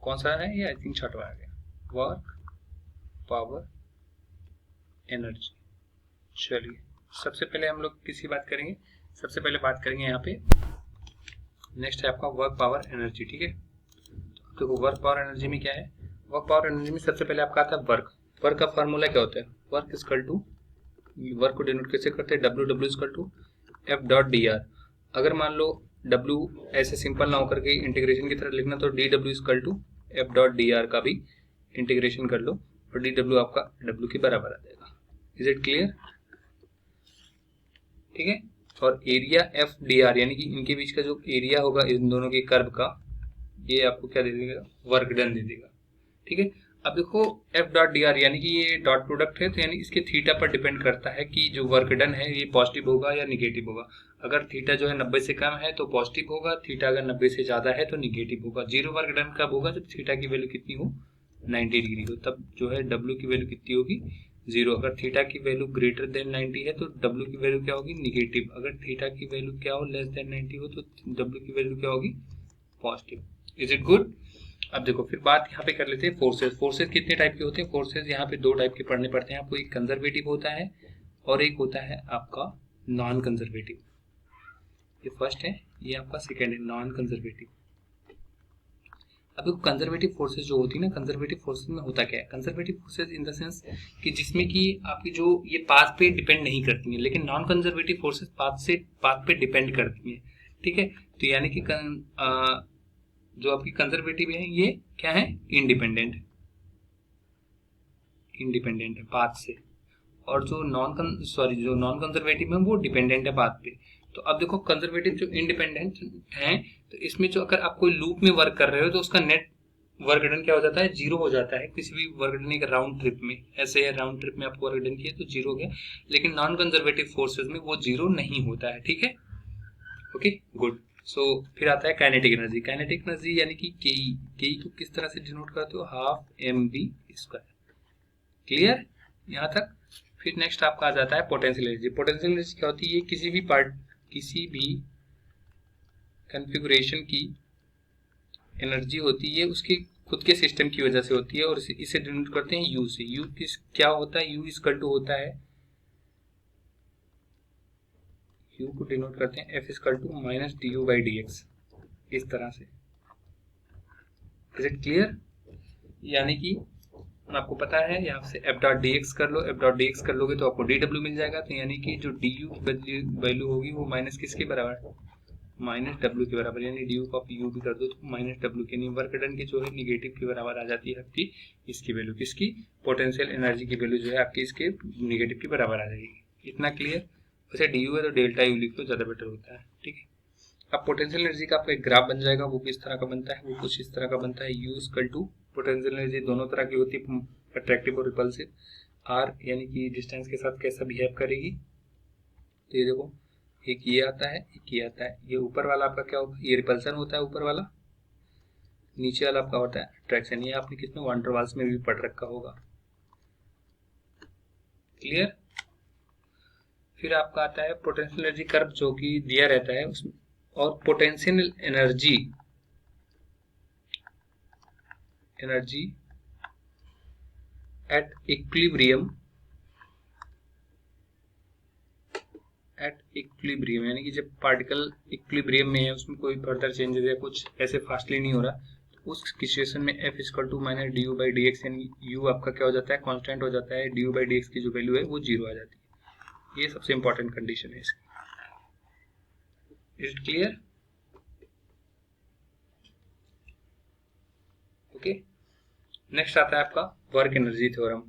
कौन सा है ये? आई थिंक छठवा आ गया, वर्क पावर एनर्जी। चलिए सबसे पहले हम लोग किसी बात करेंगे, सबसे पहले बात करेंगे यहाँ पे, नेक्स्ट है आपका वर्क पावर एनर्जी, ठीक है। तो वर्क पावर एनर्जी में क्या है, वर्क पावर एनर्जी में सबसे पहले आपका आता है वर्क। वर्क का फॉर्मूला क्या होता है, वर्क इक्वल टू, वर्क को डिनोट कैसे करते हैं, W W equal to F dot D R. अगर मान लो डब्ल्यू ऐसे सिंपल ना होकर के इंटीग्रेशन की तरह लिखना तो D W equal to F dot D R का भी इंटीग्रेशन कर लो और डी डब्ल्यू आपका डब्ल्यू के बराबर आ जाएगा। Is it clear? ठीक है। और एरिया एफ डी आर यानी कि इनके बीच का जो एरिया होगा इन दोनों के कर्व का, ये आपको क्या दे देगा, वर्क डन दे देगा, ठीक है। अब देखो एफ डॉट डी आर यानी कि ये डॉट प्रोडक्ट है तो यानी इसके थीटा पर डिपेंड करता है कि जो वर्क डन है ये पॉजिटिव होगा या निगेटिव होगा। अगर थीटा जो है 90 से कम है तो पॉजिटिव होगा, थीटा अगर 90 से ज्यादा है तो निगेटिव होगा। जीरो वर्क डन कब होगा, जब थीटा की वैल्यू कितनी हो, 90 डिग्री हो, तब जो है डब्ल्यू की वैल्यू कितनी होगी, जीरो। अगर थीटा की वैल्यू ग्रेटर देन 90 है तो डब्ल्यू की वैल्यू क्या होगी, निगेटिव। अगर थीटा की वैल्यू क्या हो, लेस देन 90 हो तो डब्ल्यू की वैल्यू क्या होगी, पॉजिटिव। Is it good? अब देखो फिर बात यहाँ पे कर लेते हैं फोर्सेस। फोर्सेस कितने टाइप के होते हैं, फोर्सेस यहाँ पे दो टाइप के पढ़ने पड़ते हैं आपको, एक कंजर्वेटिव होता है और एक होता है आपका नॉन कंजर्वेटिव। ये फर्स्ट है, ये आपका सेकेंड है, नॉन कंजर्वेटिव। अब देखो कंजर्वेटिव फोर्सेस जो होती है ना, कंजर्वेटिव फोर्सेस में होता क्या है, conservative forces in the sense कि जिसमें कि आपकी जो ये पाथ पे डिपेंड नहीं करती है, लेकिन नॉन कंजर्वेटिव फोर्सेस पाथ पे डिपेंड करती है, ठीक है। तो यानी कि जो आपकी कंजर्वेटिव है ये क्या है, इंडिपेंडेंट है पाथ से, और जो नॉन कंजर्वेटिव है वो डिपेंडेंट है पाथ पे। तो अब देखो कंजर्वेटिव जो इंडिपेंडेंट है तो इसमें जो अगर आप कोई लूप में वर्क कर रहे हो तो उसका नेट वर्क डन क्या हो जाता है, जीरो हो जाता है। किसी भी वर्क डन के राउंड ट्रिप में, ऐसे है राउंड ट्रिप में आप वर्क डन किए तो जीरो हो गया, लेकिन नॉन कंजर्वेटिव फोर्सेज में वो जीरो नहीं होता है, ठीक है। Okay good. सो फिर आता है काइनेटिक एनर्जी। काइनेटिक एनर्जी यानी कि केई को किस तरह से डिनोट करते हो, half M V square. Clear यहाँ तक? फिर नेक्स्ट आपका आ जाता है पोटेंशियल एनर्जी। पोटेंशियल एनर्जी क्या होती है, किसी भी कॉन्फ़िगरेशन की एनर्जी होती है उसके खुद के सिस्टम की वजह से होती है और इसे डिनोट करते हैं यू से। यू किस क्या होता है, यू इक्वल टू होता है, यू को डिनोट करते हैं F equal to minus D U by D X, इस तरह से। Is it clear? यानी कि आपको पता है यहाँ से एफ डॉट डी एक्स कर लो, एफ डॉट डी एक्स कर लोगे तो आपको डी डब्ल्यू मिल जाएगा। तो यानी कि जो डी यू की वैल्यू होगी वो माइनस किसके बराबर, माइनस डब्ल्यू के बराबर। यानी डी यू को आप यू भी कर दो तो माइनस डब्ल्यू के, वर्क डन के जो है निगेटिव के बराबर आ जाती है आपकी इसकी वैल्यू, किसकी, पोटेंशियल एनर्जी की वैल्यू जो है आपकी इसके निगेटिव के बराबर आ जाएगी। इतना क्लियर? वैसे डी यू है तो डेल्टा यू लिख लो, ज़्यादा बेटर होता है, ठीक है। अब पोटेंशियल एनर्जी का आपका एक ग्राफ बन जाएगा, वो किस तरह का बनता है, वो कुछ इस तरह का बनता है। U equal to potential energy दोनों तरह की होती है, अट्रैक्टिव और रिपल्सिव। आर यानी कि डिस्टेंस के साथ कैसा बिहेव करेगी, तो ये देखो एक ये आता है, एक ये आता है। ये ऊपर वाला आपका क्या होगा, ये रिपल्सन होता है ऊपर वाला, नीचे वाला आपका होता है अट्रैक्शन। ये आपने किसमें, वान डेर वाल्स में भी पढ़ रखा होगा। क्लियर? फिर आपका आता है पोटेंशियल एनर्जी कर्व जो कि दिया रहता है उसमें, और पोटेंशियल एनर्जी एट इक्विलिब्रियम यानी कि जब पार्टिकल इक्विलिब्रियम में है, उसमें कोई फर्दर चेंजेस या कुछ ऐसे फास्टली नहीं हो रहा, तो उस सिचुएशन में F equal to minus D U by D X, यानी यू आपका क्या हो जाता है, कांस्टेंट हो जाता है, D U by D X की जो वैल्यू है वो जीरो आ जाती है। ये सबसे इंपॉर्टेंट कंडीशन है इसकी। Is it clear? Okay. Next आता है आपका work energy theorem.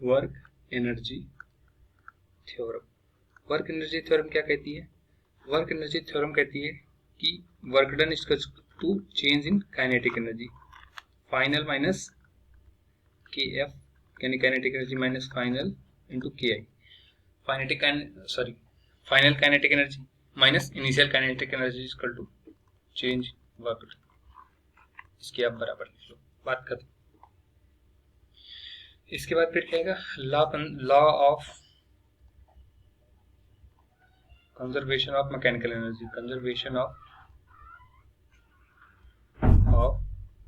Work energy theorem. Work energy theorem क्या कहती है? वर्क एनर्जी थ्योरम कहती है कि work done is to change in kinetic energy final minus K F, यानी kinetic energy minus final into K I. Final kinetic energy minus initial kinetic energy equal to change work done. इसके आप बराबर लिख लो, बात खत्म। इसके बाद फिर क्या आएगा? Law of conservation of mechanical energy, conservation of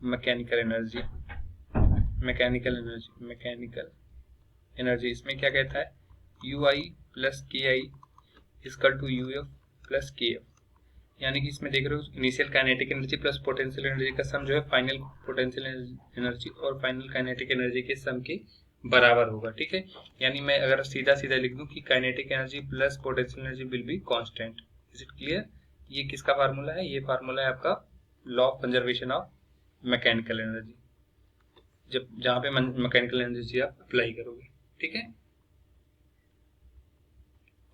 mechanical energy, mechanical energy. इसमें क्या कहता है? U I plus K I equal to U F plus K F, यानी कि इसमें देख रहे हो initial kinetic energy plus potential energy का सम जो है फाइनल पोटेंशियल एनर्जी और फाइनल काइनेटिक एनर्जी के सम के बराबर होगा। ठीक है, यानी मैं अगर सीधा सीधा लिख दूं कि kinetic energy plus potential energy will be constant. Is it clear? ये किसका फार्मूला है? ये फार्मूला है आपका law of conservation of mechanical energy, जब जहां पे मैकेनिकल एनर्जी आप अप्लाई करोगे। ठीक है,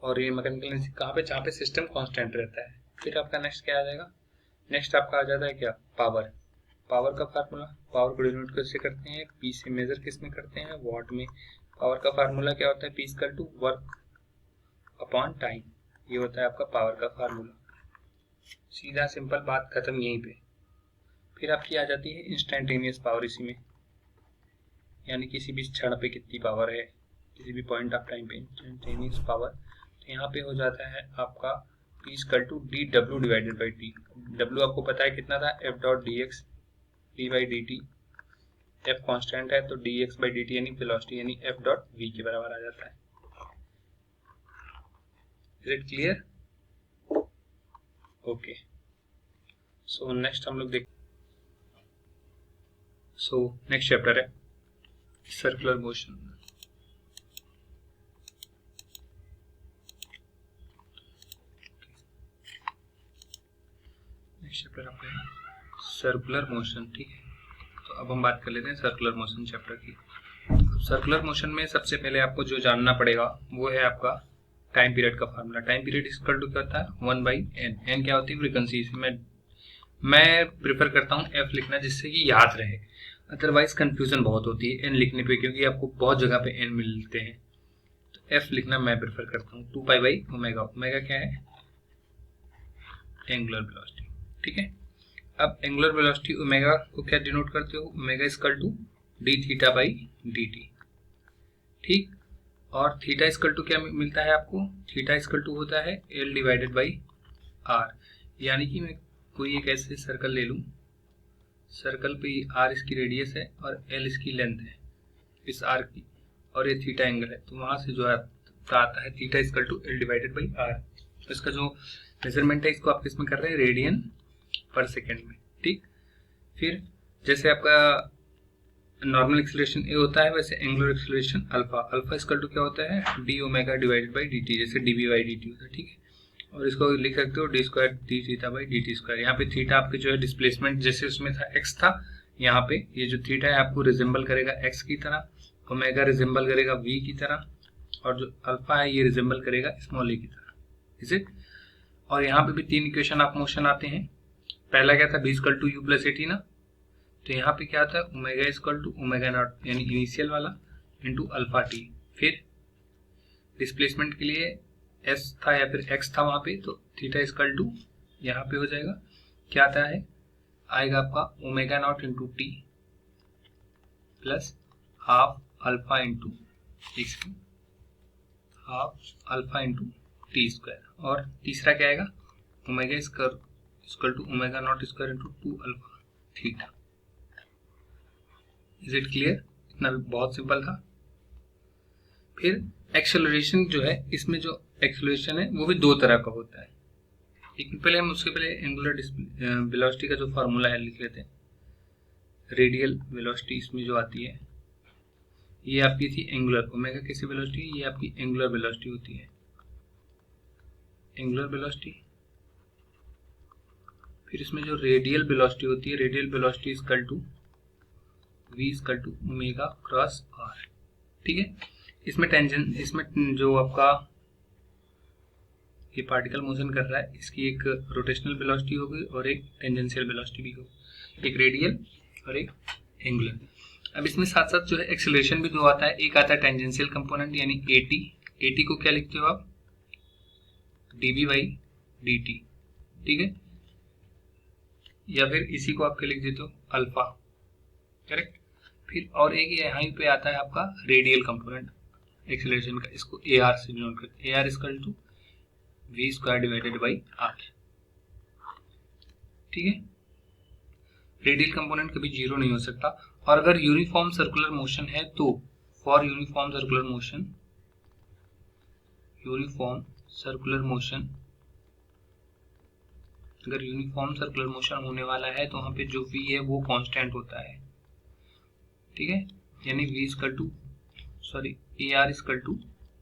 और ये मैकेनिकल एनर्जी कहाँ पे? जहाँ पे सिस्टम कांस्टेंट रहता है। फिर आपका नेक्स्ट क्या आ जाएगा? नेक्स्ट आपका आ जाता है क्या? पावर। पावर का फार्मूला, पावर को डिनोट कैसे करते हैं? पी से मेजर किस में करते हैं? वॉट में। पावर का फार्मूला क्या होता है? P equal to work upon time. ये होता है आपका पावर का फार्मूला। सीधा सिंपल, बात खत्म यहीं पे। फिर आपकी आ जाती है इंस्टेंटेनियस पावर इसी में, यानी किसी भी क्षण पे कितनी पावर है, किसी भी पॉइंट ऑफ टाइम पे इंस्टेंटेनियस पावर। तो यहाँ पे हो जाता है आपका P equal to D W divided by T. W आपको पता है कितना था? F dot D X D by D T. F constant है तो D X by D T यानी वेलोसिटी, यानी एफ डॉट वी के बराबर आ जाता है। Is it clear? Okay, so next हम लोग देख, सो नेक्स्ट चैप्टर है सर्कुलर मोशन। नेक्स्ट चैप्टर आपका सर्कुलर मोशन। ठीक है, तो अब हम बात कर लेते हैं सर्कुलर मोशन चैप्टर की। सर्कुलर मोशन में सबसे पहले आपको जो जानना पड़ेगा वो है आपका टाइम पीरियड का formula. Time period equal to क्या होता है? 1/n। एन क्या होती है? फ्रीक्वेंसी। इसमें मैं प्रिफर करता हूँ एफ लिखना, जिससे कि याद रहे, अदरवाइज कंफ्यूजन बहुत होती है एन लिखने पे, क्योंकि आपको बहुत जगह पे एन मिलते हैं। तो एफ लिखना मैं प्रेफर करता हूँ। 2π/ओमेगा। ओमेगा क्या है? Angular velocity. ठीक है, अब एंगुलर वेलोसिटी ओमेगा को क्या डिनोट करते हो? Omega equal to D theta by D T. ठीक, और थीटा इक्वल टू क्या मिलता है आपको? थीटा इक्वल टू होता है एल डिवाइडेड बाई आर। यानी कि मैं कोई एक ऐसे सर्कल ले लूं, सर्कल पे आर इसकी रेडियस है और एल इसकी लेंथ है इस आर की, और ये थीटा एंगल है, तो वहां से जो है आता है theta equal to L divided by R. इसका जो मेजरमेंट है इसको आप किसमें कर रहे हैं? रेडियन पर सेकेंड में। ठीक, फिर जैसे आपका नॉर्मल एक्सीलरेशन ए होता है, वैसे angular acceleration alpha. Alpha equal to क्या होता है? D omega divided by D T, जैसे D B by D T होता है। ठीक है, और इसको लिख सकते हो D square D theta by D T square. यहाँ पे थीटा आपके जो है डिस्प्लेसमेंट जैसे उसमें था एक्स था, यहाँ पे ये जो थीटा है आपको रिजेंबल करेगा एक्स की तरह, ओमेगा रिजेंबल करेगा वी की तरह, और जो अल्फा है ये रिजेंबल करेगा स्मॉल ए की तरह। Is it? और यहाँ पे भी 3 इक्वेशन ऑफ मोशन आते हैं। पहला क्या था? B equal to U plus A T ना, तो यहाँ पे क्या आता है? Omega equal to omega naught, यानी इनिशियल वाला, इंटू अल्फा टी। फिर डिस्प्लेसमेंट के लिए एस था या फिर एक्स था वहां पे, तो थीटा इक्वल टू यहाँ पे हो जाएगा क्या आता है? आएगा आपका omega naught into T plus half alpha into half alpha into T square. और तीसरा क्या आएगा? Omega equal to omega naught square into 2 alpha theta. Is it clear? इतना भी बहुत सिंपल था। फिर एक्सेलरेशन जो है, इसमें जो एक्सेलरेशन है वो भी 2 तरह का होता है। लेकिन पहले हम उसके पहले एंगुलर वेलोसिटी का जो फार्मूला है लिख लेते हैं। रेडियल वेलोसिटी इसमें जो आती है ये आपकी थी एंगुलर। ओमेगा कैसी वेलोसिटी? ये आपकी एंगुलर वेलोसिटी होती है, एंगुलर वेलोसिटी। फिर इसमें जो रेडियल वेलोसिटी होती है, radial velocity equal to V equal to omega cross R. ठीक है, इसमें जो आपका ये पार्टिकल मोशन कर रहा है, इसकी एक रोटेशनल वेलोसिटी होगी और एक टेंजेंशियल वेलोसिटी भी होगी, एक रेडियल और एक एंगुलर। अब इसमें साथ साथ जो है एक्सेलरेशन भी दो आता है, एक आता है टेंजेंशियल कंपोनेंट यानी एटी को क्या लिखते हो आप, dv बाई dt, ठीक है, या फिर इसी को आप क्या लिख देते हो, अल्फा, करेक्ट। फिर और एक यहाँ पे आता है आपका रेडियल कंपोनेंट एक्सेलरेशन का, इसको AR से डिनोट करते हैं, AR equal to v square divided by r, ठीक है। रेडियल कंपोनेंट कभी जीरो नहीं हो सकता। और अगर यूनिफॉर्म सर्कुलर मोशन है तो फॉर यूनिफॉर्म सर्कुलर मोशन अगर यूनिफॉर्म सर्कुलर मोशन होने वाला है तो वहां पे जो v है वो कांस्टेंट होता है, ठीक है, यानी AR equal to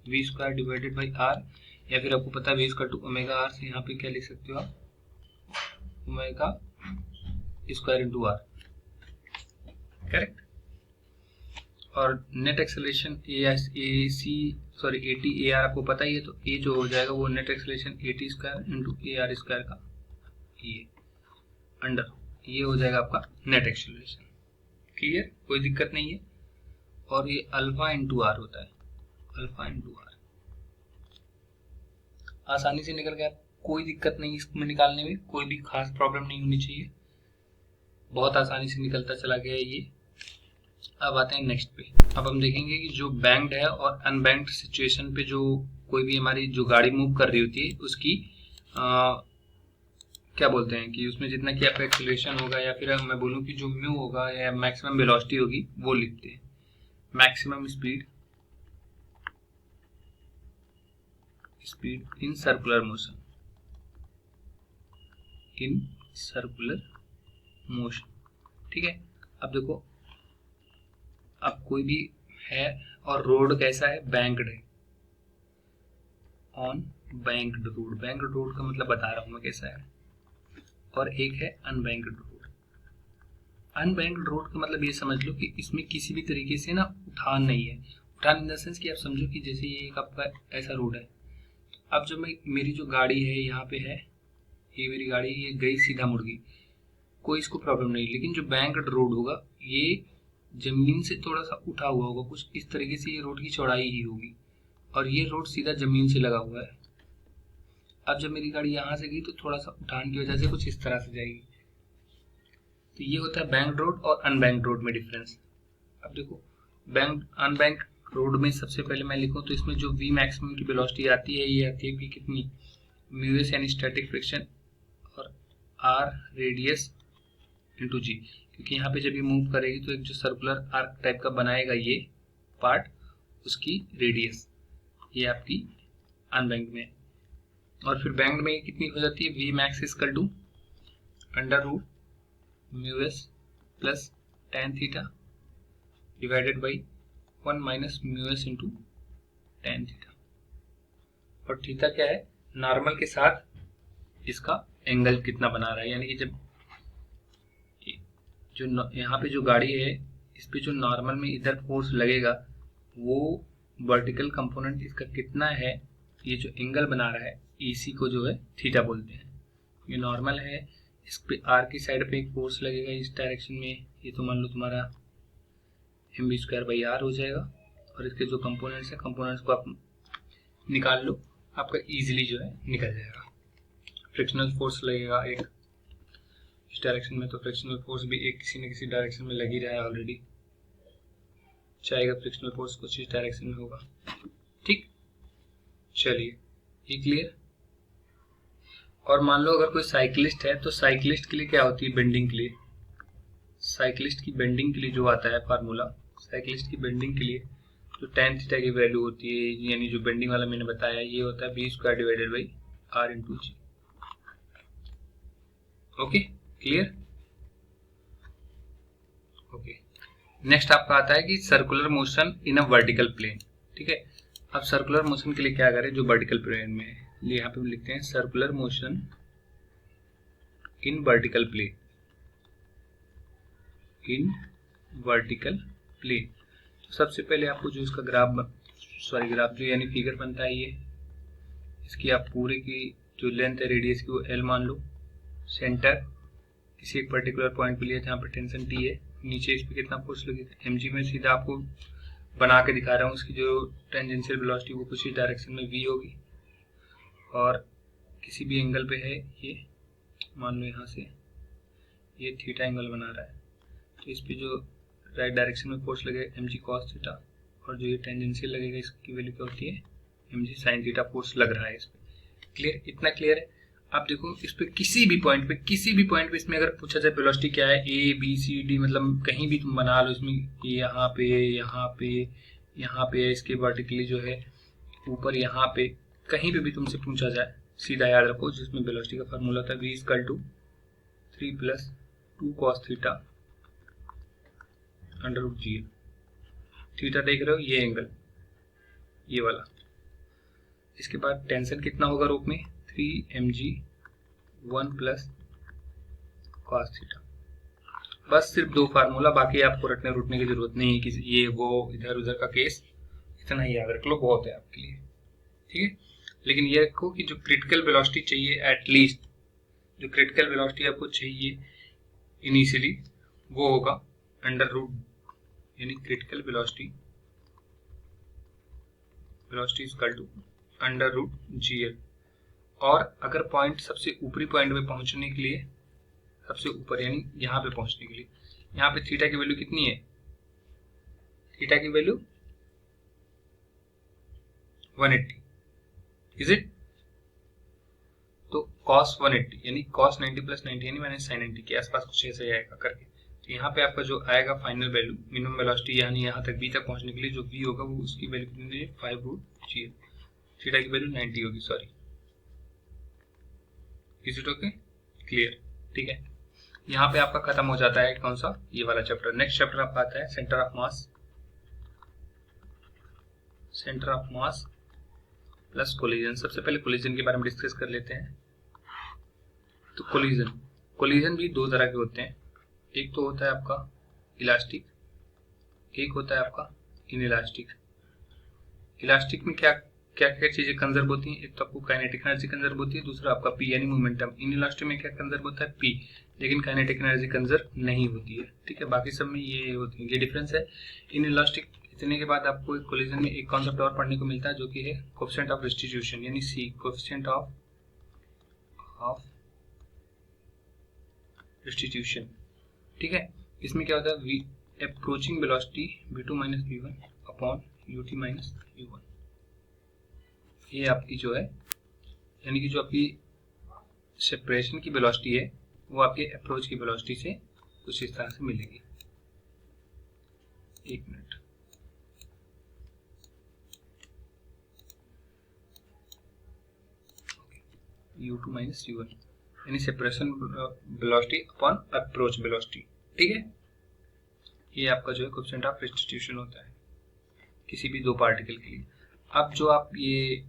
v square divided by r, या फिर आपको पता है v equal to omega r, से यहाँ पे क्या लिख सकते हो आप, omega square into r, correct. और नेट एक्सेलरेशन AT AR आपको पता ही है, तो A जो हो जाएगा वो net acceleration AT square into AR square का ये अंडर, ये हो जाएगा आपका नेट एक्सेलरेशन, क्लियर, कोई दिक्कत नहीं है। और ये अल्फा इंटू आर होता है, अल्फा इंटू आर, आसानी से निकल गया, कोई दिक्कत नहीं इसमें निकालने में, कोई भी खास प्रॉब्लम नहीं होनी चाहिए, बहुत आसानी से निकलता चला गया ये। अब आते हैं नेक्स्ट पे। अब हम देखेंगे कि जो बैंक्ड है और अनबैंक्ड सिचुएशन पे जो कोई भी हमारी जो गाड़ी मूव कर रही होती है उसकी क्या बोलते हैं कि उसमें जितना कि आपका एक्सीलरेशन होगा, या फिर मैं बोलूं कि जो म्यू होगा या मैक्सिमम वेलोसिटी होगी वो लिखते हैं, maximum speed in circular motion, ठीक है। अब देखो, अब कोई भी है और रोड कैसा है, बैंक्ड है, ऑन बैंक्ड रोड का मतलब बता रहा हूं मैं कैसा है, और एक है अनबैंक्ड रोड। अनबैंक्ड रोड का मतलब ये समझ लो कि इसमें किसी भी तरीके से ना उठान नहीं है, उठान इन द सेंस कि आप समझो कि जैसे ये एक आपका ऐसा रोड है, अब जब मेरी जो गाड़ी है यहाँ पे है, ये मेरी गाड़ी ये गई सीधा मुड़ गई, कोई इसको प्रॉब्लम नहीं। लेकिन जो बैंक्ड रोड होगा ये जमीन से थोड़ा सा उठा हुआ होगा, कुछ इस तरीके से ये रोड की चौड़ाई ही होगी, और ये रोड सीधा जमीन से लगा हुआ है। अब जब मेरी गाड़ी यहाँ से गई तो थोड़ा सा उठान की वजह से कुछ इस तरह से जाएगी। तो ये होता है बैंक्ड रोड और अनबैंक्ड रोड में डिफरेंस। अब देखो, अनबैंक्ड रोड में सबसे पहले मैं लिखूं तो इसमें जो v मैक्सिमम की वेलोसिटी आती है ये आती है कि कितनी, म्यूएस यानी स्टैटिक फ्रिक्शन और r रेडियस इंटू g, क्योंकि यहाँ पे जब ये मूव करेगी तो एक जो सर्कुलर आर्क टाइप का बनाएगा ये पार्ट, उसकी रेडियस, ये आपकी अनबैंक्ड में। और फिर बैंक्ड में कितनी हो जाती है, v max equal to under root mu S plus tan theta divided by 1 minus mu S into tan theta. और थीटा क्या है, नॉर्मल के साथ इसका एंगल कितना बना रहा है, यानी कि जब जो यहाँ पे जो गाड़ी है इस पे जो नॉर्मल में इधर फोर्स लगेगा वो वर्टिकल कंपोनेंट इसका कितना है, ये जो एंगल बना रहा है इसी को जो है थीटा बोलते हैं। ये नॉर्मल है, इस पे आर की साइड पे एक फोर्स लगेगा इस डायरेक्शन में, ये तो मान लो तुम्हारा mv स्क्वायर बाई आर हो जाएगा, और इसके जो कंपोनेंट्स है कंपोनेंट्स को आप निकाल लो, आपका इजीली जो है निकल जाएगा। फ्रिक्शनल फोर्स लगेगा एक इस डायरेक्शन में, तो फ्रिक्शनल फोर्स भी एक किसी न किसी डायरेक्शन में लग ही रहा है ऑलरेडी, चाहेगा फ्रिक्शनल फोर्स कुछ इस डायरेक्शन में होगा, ठीक। चलिए, ये क्लियर। और मान लो अगर कोई साइकिलिस्ट है तो साइकिलिस्ट के लिए क्या होती है, बेंडिंग के लिए, साइकिलिस्ट की बेंडिंग के लिए जो आता है फार्मूला, साइकिलिस्ट की बेंडिंग के लिए जो tan थीटा की वैल्यू होती है, यानी जो बेंडिंग वाला मैंने बताया, ये होता है v square divided by r into G. Okay, clear. Okay, next आपका आता है कि circular motion in a vertical plane, ठीक है। अब सर्कुलर मोशन के लिए क्या करें, जो वर्टिकल प्लेन में है, यहाँ पे लिखते हैं circular motion in vertical plane, in vertical plane. तो सबसे पहले आपको जो इसका ग्राफ सॉरी ग्राफ जो यानी फिगर बनता है ये, इसकी आप पूरे की जो लेंथ है रेडियस की वो एल मान लो। सेंटर किसी एक पर्टिकुलर पॉइंट पे लिया जहाँ पर टेंशन टी है, नीचे इस पर कितना फोर्स लगेगा एम जी में सीधा आपको बना के दिखा रहा हूँ। उसकी जो टेंजेंशियल वेलोसिटी वो कुछ इस डायरेक्शन में वी होगी, और किसी भी एंगल पे है ये, मान लो यहाँ से ये थीटा एंगल बना रहा है, तो इस पे जो राइट डायरेक्शन में फोर्स लगेगा एम जी कॉस थीटा, और जो ये टेंजेंशियल लगेगा इसकी वैल्यू क्या होती है M G sine theta force लग रहा है इस पे। क्लियर, इतना क्लियर है। आप देखो इस पे किसी भी पॉइंट पे इसमें अगर पूछा जाए वेलोसिटी क्या है, ए बी सी डी, मतलब कहीं भी तुम बना लो इसमें, यहाँ पे यहाँ पे यहाँ पे इसके वर्टिकली जो है ऊपर यहाँ पे कहीं पे भी तुमसे पूछा जाए, सीधा याद रखो जिसमें वेलोसिटी का फार्मूला था v equal to 3 + 2 cos theta under root G. Theta देख रहे हो ये एंगल ये वाला, इसके बाद टेंशन कितना होगा रोप में 3 mg 1 + cos थीटा। बस सिर्फ दो फार्मूला, बाकी आपको रटने रुटने की जरूरत नहीं है कि ये वो इधर उधर का केस, इतना ही याद रख लो बहुत है आपके लिए, ठीक है। लेकिन ये रखो कि जो क्रिटिकल वेलोसिटी चाहिए एटलीस्ट, जो क्रिटिकल वेलोसिटी आपको चाहिए इनिशियली वो होगा अंडर रूट, यानी critical velocity equal to under root G L. और अगर पॉइंट सबसे ऊपरी पॉइंट पे पहुंचने के लिए, सबसे ऊपर यानी यहाँ पे पहुंचने के लिए, यहाँ पे थीटा की वैल्यू कितनी है, थीटा की वैल्यू 180, इज इट? तो cos 180 यानी cos 90 + 90 यानी माइनस sin 90 के आसपास कुछ ऐसे आएगा करके। तो यहाँ पे आपका जो आएगा फाइनल वैल्यू मिनिमम वेलोसिटी, यानी यहाँ तक b तक पहुंचने के लिए जो v होगा वो उसकी वैल्यू कितनी है 5√g। थीटा की वैल्यू 90 होगी, sorry. Is it okay? Clear, ठीक है। यहाँ पे आपका खत्म हो जाता है कौन सा, ये वाला चैप्टर। नेक्स्ट चैप्टर आपका आता है centre of mass plus collision. सबसे पहले कोलिजन के बारे में डिस्कस कर लेते हैं। तो कोलिजन भी दो तरह के होते हैं, एक तो होता है आपका इलास्टिक, एक होता है आपका इनइलास्टिक। इलास्टिक में क्या क्या क्या चीजें कंजर्व होती हैं, एक तो आपको काइनेटिक एनर्जी कंजर्व होती है, दूसरा आपका पी यानी मोमेंटम। इनइलास्टिक में क्या कंजर्व होता है पी, लेकिन काइनेटिक एनर्जी कंजर्व नहीं होती है, ठीक है। बाकी सब में ये होती है, ये डिफरेंस है। इनइलास्टिक इतने के बाद आपको कोलिजन में एक कॉन्सेप्ट और पढ़ने को मिलता है जो कि है कोएफिशिएंट ऑफ रेस्टिट्यूशन, यानी सी, कोएफिशिएंट ऑफ रेस्टिट्यूशन, ठीक है। इसमें क्या होता है approaching velocity v2 - v1 upon ut - u1। ये आपकी जो है यानी कि जो आपकी सेपरेशन की वेलोसिटी है वो आपके अप्रोच की वेलोसिटी से कुछ इस तरह से मिलेगी। एक मिनट, u2 - u1 यानी separation velocity upon approach velocity, ठीक है। ये आपका जो है कोएफिशिएंट ऑफ रेस्टिट्यूशन होता है किसी भी दो पार्टिकल के लिए। अब जो आप ये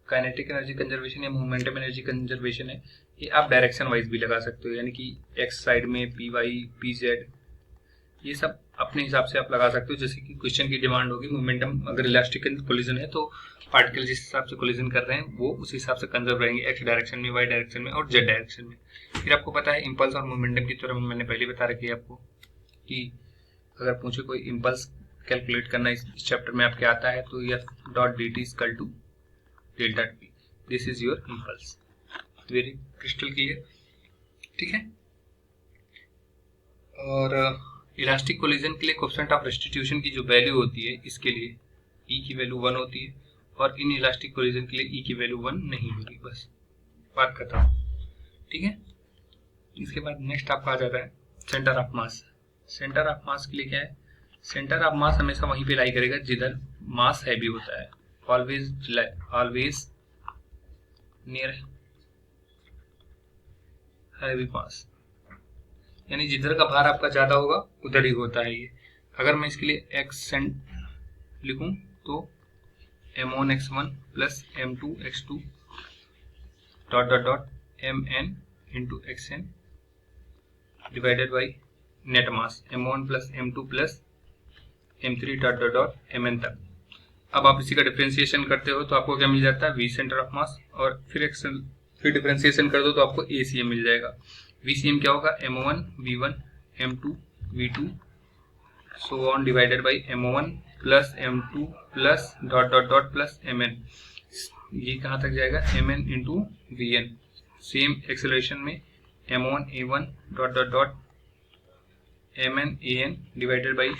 काइनेटिक एनर्जी कंजर्वेशन या मोमेंटम एनर्जी कंजर्वेशन है, ये आप डायरेक्शन वाइज भी लगा सकते हो, यानी कि एक्स साइड में पी वाई पी जेड, ये सब अपने हिसाब से आप लगा सकते हो। जैसे कि क्वेश्चन की डिमांड होगी मोमेंटम, अगर इलास्टिक कोलिजन है तो पार्टिकल जिस हिसाब से कोलिजन कर रहे हैं वो उस हिसाब से कंजर्व रहेंगे, एक्स डायरेक्शन में, वाई डायरेक्शन में और जेड डायरेक्शन में। फिर आपको पता है इम्पल्स और मोमेंटम की तरह मैंने पहले बता रखी है आपको कि अगर पूछे कोई इम्पल्स कैलकुलेट करना इस चैप्टर में आपके आता है तो f.dt equal to delta T, this is your impulse. Very crystal clear, ठीक है। और इलास्टिक कोलिजन के लिए कोएफिशिएंट ऑफ रेस्टिट्यूशन की जो वैल्यू होती है इसके लिए ई की वैल्यू 1 होती है, और इन इलास्टिक कोलिजन के लिए ई की वैल्यू 1 नहीं होगी, बस बात खत्म, ठीक है। इसके बाद नेक्स्ट आपका आ जाता है centre of mass. Centre of mass के लिए क्या है, सेंटर ऑफ मास हमेशा वहीं पे लाई करेगा जिधर मास हैवी होता है, ऑलवेज नियर हैवी मास, यानी जिधर का भार आपका ज्यादा होगा उधर ही होता है ये। अगर मैं इसके लिए एक्स लिखूं तो m1 x1 plus m2 x2 dot dot dot mn into xn divided by net mass m1 plus m2 plus m3 dot dot dot mn तक। अब आप इसी का डिफरेंशिएशन करते हो तो आपको क्या मिल जाता है, वी सेंटर ऑफ मास, और फिर डिफरेंशिएशन कर दो तो आपको एसीएम मिल जाएगा। वीसीएम क्या होगा, M1 V1 M2 V2 so on divided by M1 plus M2 plus dot dot dot plus Mn। ये कहाँ तक जाएगा, Mn into Vn। Same acceleration में M1 A1 dot dot dot Mn An divided by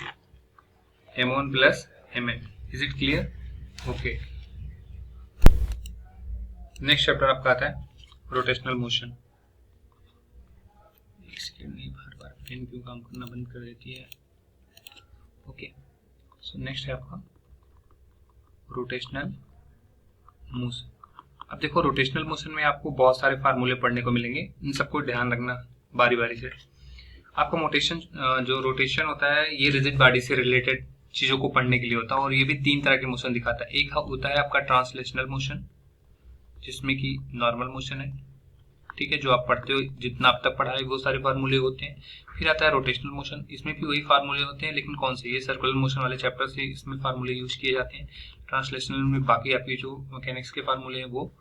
M1 plus Mn। Is it clear? Okay, next chapter आपका आता है rotational motion. बार बार pen क्यों काम करना बंद कर देती है? ओके, सो नेक्स्ट है आपका रोटेशनल मोशन। अब देखो, रोटेशनल मोशन में आपको बहुत सारे फार्मूले पढ़ने को मिलेंगे, इन सबको ध्यान रखना बारी बारी से। आपका मोटेशन जो रोटेशन होता है ये रिजिड बॉडी से रिलेटेड चीजों को पढ़ने के लिए होता है, और ये भी तीन तरह के मोशन दिखाता है। एक होता है आपका ट्रांसलेशनल मोशन, जिसमें कि नॉर्मल मोशन है, ठीक है, जो आप पढ़ते हो, जितना आप तक पढ़ा है वो सारे फार्मूले होते हैं। फिर आता है रोटेशनल मोशन, इसमें भी वही फार्मूले होते हैं, लेकिन कौन से, ये सर्कुलर मोशन वाले चैप्टर से इसमें फार्मूले यूज किए जाते हैं। ट्रांसलेशनल में बाकी आपके जो मैकेनिक्स के फार्मूले हैं वो।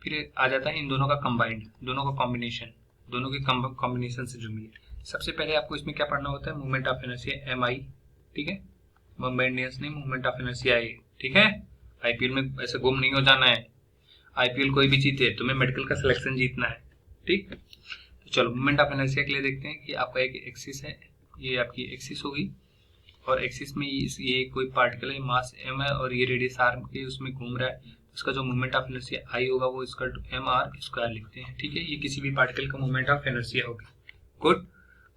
फिर आ जाता है इन दोनों का कंबाइंड, दोनों का कॉम्बिनेशन, दोनों के कॉम्बिनेशन से जो मिले। सबसे पहले आपको इसमें क्या पढ़ना होता है, मूवमेंट ऑफ इनर्शिया MI, ठीक है, मोमेंटेनियस नहीं, मूवमेंट ऑफ इनर्शिया A, ठीक है। आईपीएल में ऐसे गुम नहीं हो जाना है, आईपीएल कोई भी जीते तुम्हें मेडिकल का सिलेक्शन जीतना है, ठीक। तो चलो मूवमेंट ऑफ इनर्शिया के लिए देखते हैं कि आपका एक एक्सिस है, ये आपकी एक्सिस होगी, और एक्सिस में ये कोई पार्टिकल है, मास m है, और ये रेडियस r के उसमें घूम रहा है। उसका जो मूवमेंट ऑफ इनर्शिया I होगा वो इसका mr² लिखते हैं, ठीक है। ये किसी भी पार्टिकल का मूवमेंट ऑफ इनर्शिया होगी। गुड।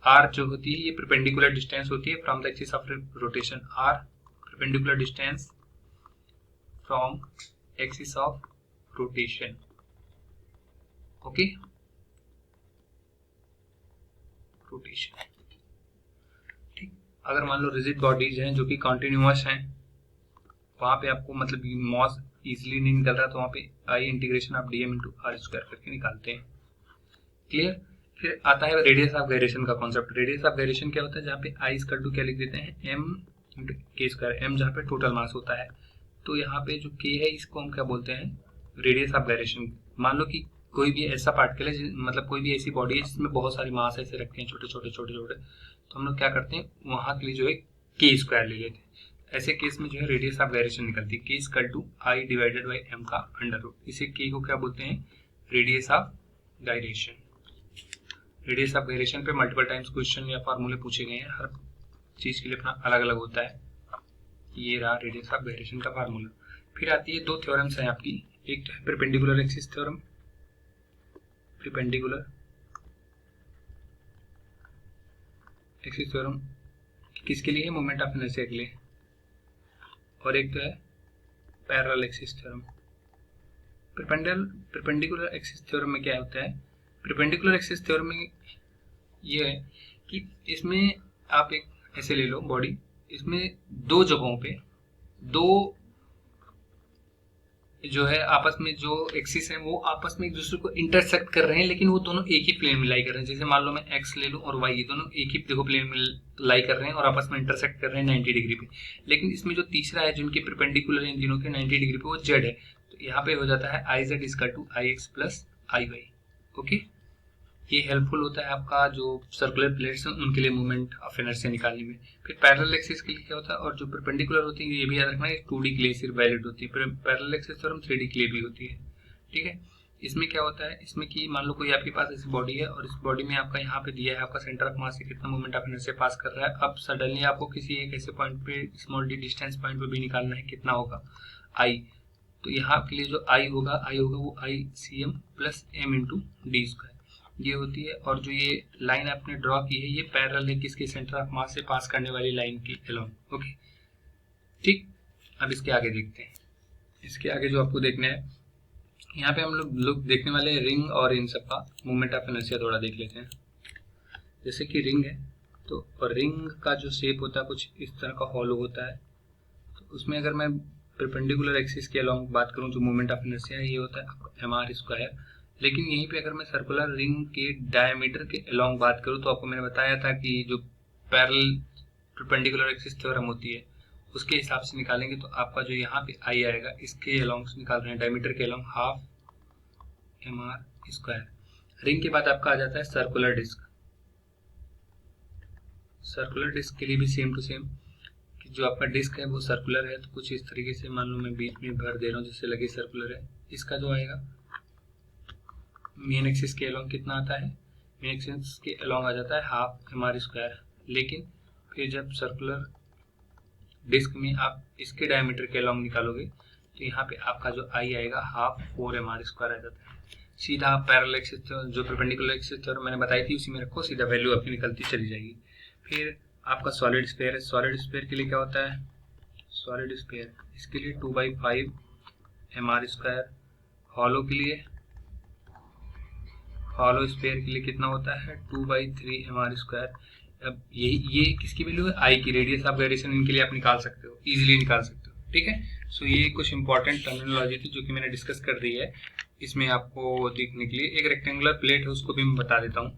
r जो होती है ये परपेंडिकुलर डिस्टेंस होती है from the axis of rotation, r perpendicular distance from axis of rotation, okay, rotation, ठीक। अगर मान लो रिजिड बॉडीज हैं जो कि कॉन्टिन्यूअस हैं, वहां पे आपको मतलब मॉस इजिली नहीं निकल रहा, तो वहां पे I integration of dm into R square करके निकालते हैं, क्लियर। फिर आता है रेडियस ऑफ गायरेशन का कॉन्सेप्ट। रेडियस ऑफ गायरेशन क्या होता है, जहाँ पे आई इक्वल टू क्या लिख देते हैं, m इंटू के स्क्वायर, m जहाँ पे टोटल मास होता है, तो यहाँ पे जो k है इसको हम क्या बोलते हैं, रेडियस ऑफ गायरेशन। मान लो कि कोई भी ऐसा पार्टिकल है, मतलब कोई भी ऐसी बॉडी है जिसमें बहुत सारी मास ऐसे रखते हैं छोटे छोटे छोटे छोटे, तो हम लोग क्या करते हैं, वहां के लिए जो है के स्क्वायर ले लेते हैं। ऐसे केस में जो है रेडियस ऑफ गायरेशन निकलती है, K equal to I divided by m का अंडर रूट। इसे के को क्या बोलते हैं, radius of gyration. Radius of gyration पे मल्टीपल टाइम्स क्वेश्चन या फार्मूले पूछे गए हैं, हर चीज के लिए अपना अलग अलग होता है। ये रहा रेडियस ऑफ गायरेशन का फार्मूला। फिर आती है दो थ्योरम्स हैं आपकी, एक तो है perpendicular axis theorem, perpendicular axis theorem किसके लिए है, मोमेंट ऑफ इनर्शिया के लिए, और एक तो है parallel axis theorem. Perpendicular axis theorem में क्या होता है, परपेंडिकुलर एक्सिस थ्योरम में ये है कि इसमें आप एक ऐसे ले लो बॉडी, इसमें दो जगहों पे दो जो है आपस में जो एक्सिस है वो आपस में एक दूसरे को इंटरसेक्ट कर रहे हैं, लेकिन वो दोनों एक ही प्लेन में लाई कर रहे हैं। जैसे मान लो मैं एक्स ले लूं और वाई, ये दोनों एक ही देखो प्लेन में लाई कर रहे हैं और आपस में इंटरसेक्ट कर रहे हैं 90 डिग्री पे। लेकिन इसमें जो तीसरा है जिनके परपेंडिकुलर इन तीनों के 90 डिग्री पे, वो जेड है। तो यहाँ पे हो जाता है I Z equal to I X plus I Y, okay. ये हेल्पफुल होता है आपका जो सर्कुलर प्लेट्स हैं उनके लिए मूवमेंट ऑफ इनर्शिया निकालने में। फिर पैरेलल एक्सिस के लिए क्या होता है, और जो परपेंडिकुलर होती है ये भी याद रखना है, 2D के लिए सिर्फ वैलिड होती है, पैरेलल एक्सिस थ्योरम 3D के लिए भी होती है, ठीक है। इसमें क्या होता है, इसमें कि मान लो कोई आपके पास ऐसी बॉडी है और इस बॉडी में आपका यहाँ पे दिया है आपका सेंटर ऑफ मास से कितना मूवमेंट ऑफ इनर्शिया पास कर रहा है। अब सडनली आपको किसी एक ऐसे पॉइंट पे स्मॉल डी डिस्टेंस पॉइंट पे भी निकालना है, कितना होगा आई। तो यहाँ के लिए जो आई होगा वो I C M plus M into D square ये होती है। और जो ये लाइन आपने ड्रॉ की है ये पैरेलल है किसके, सेंटर ऑफ मास से पास करने वाली लाइन के अलोंग, ओके, ठीक। अब इसके आगे देखते हैं, इसके आगे जो आपको देखना है, यहाँ पे हम लोग देखने वाले हैं रिंग और इन सब का मूवमेंट ऑफ इनर्शिया थोड़ा देख लेते हैं। जैसे कि रिंग है, तो रिंग का जो शेप होता है कुछ इस तरह का हॉलो होता है। तो उसमें अगर मैं परपेंडिकुलर एक्सिस के अलोंग बात करूँ, जो मूवमेंट ऑफ इनर्शिया है ये होता है आपका mr²। लेकिन यहीं पे अगर मैं सर्कुलर रिंग के डायमीटर के अलोंग बात करूँ, तो आपको मैंने बताया था कि जो पैरेलल परपेंडिकुलर एक्सिस थ्योरम होती है उसके हिसाब से निकालेंगे तो आपका जो यहाँ पे आई आएगा, इसके अलोंग निकाल रहे हैं, डायमीटर के along half mr square. Ring के बाद आपका आ जाता है सर्कुलर डिस्क। सर्कुलर डिस्क के लिए भी सेम टू सेम, जो आपका डिस्क है वो सर्कुलर है, तो कुछ इस तरीके से मान लो मैं बीच में भर दे रहा हूँ जिससे लगे सर्कुलर है। इसका जो आएगा मेन एक्सिस के अलोंग कितना आता है, मेन एक्सिस के अलोंग आ जाता है हाफ mr स्क्वायर। लेकिन फिर जब सर्कुलर डिस्क में आप इसके डायमीटर के अलोंग निकालोगे तो यहाँ पे आपका जो आई आएगा हाफ 4mr स्क्वायर आ जाता है। सीधा आप पैरेलल एक्सिस जो परपेंडिकुलर एक्सिस थ्योरम मैंने बताई थी उसी में रखो, सीधा वैल्यू आपकी निकलती चली जाएगी। फिर आपका सॉलिड स्फीयर है। सॉलिड स्फीयर के लिए क्या होता है, सॉलिड स्फीयर इसके लिए 2/5 mr स्क्वायर। हॉलो के लिए, हॉलो स्फीयर के लिए कितना होता है 2/3 mr स्क्वायर। अब ये किसकी वैल्यू है, आई की। रेडियस ऑफ वेरिएशन इनके लिए आप निकाल सकते हो, इजीली निकाल सकते हो, ठीक है। सो ये कुछ इंपॉर्टेंट टर्मिनोलॉजी थी जो कि मैंने डिस्कस कर दी है इसमें आपको देखने के लिए। एक रेक्टेंगुलर प्लेट है, उसको भी मैं बता देता हूँ।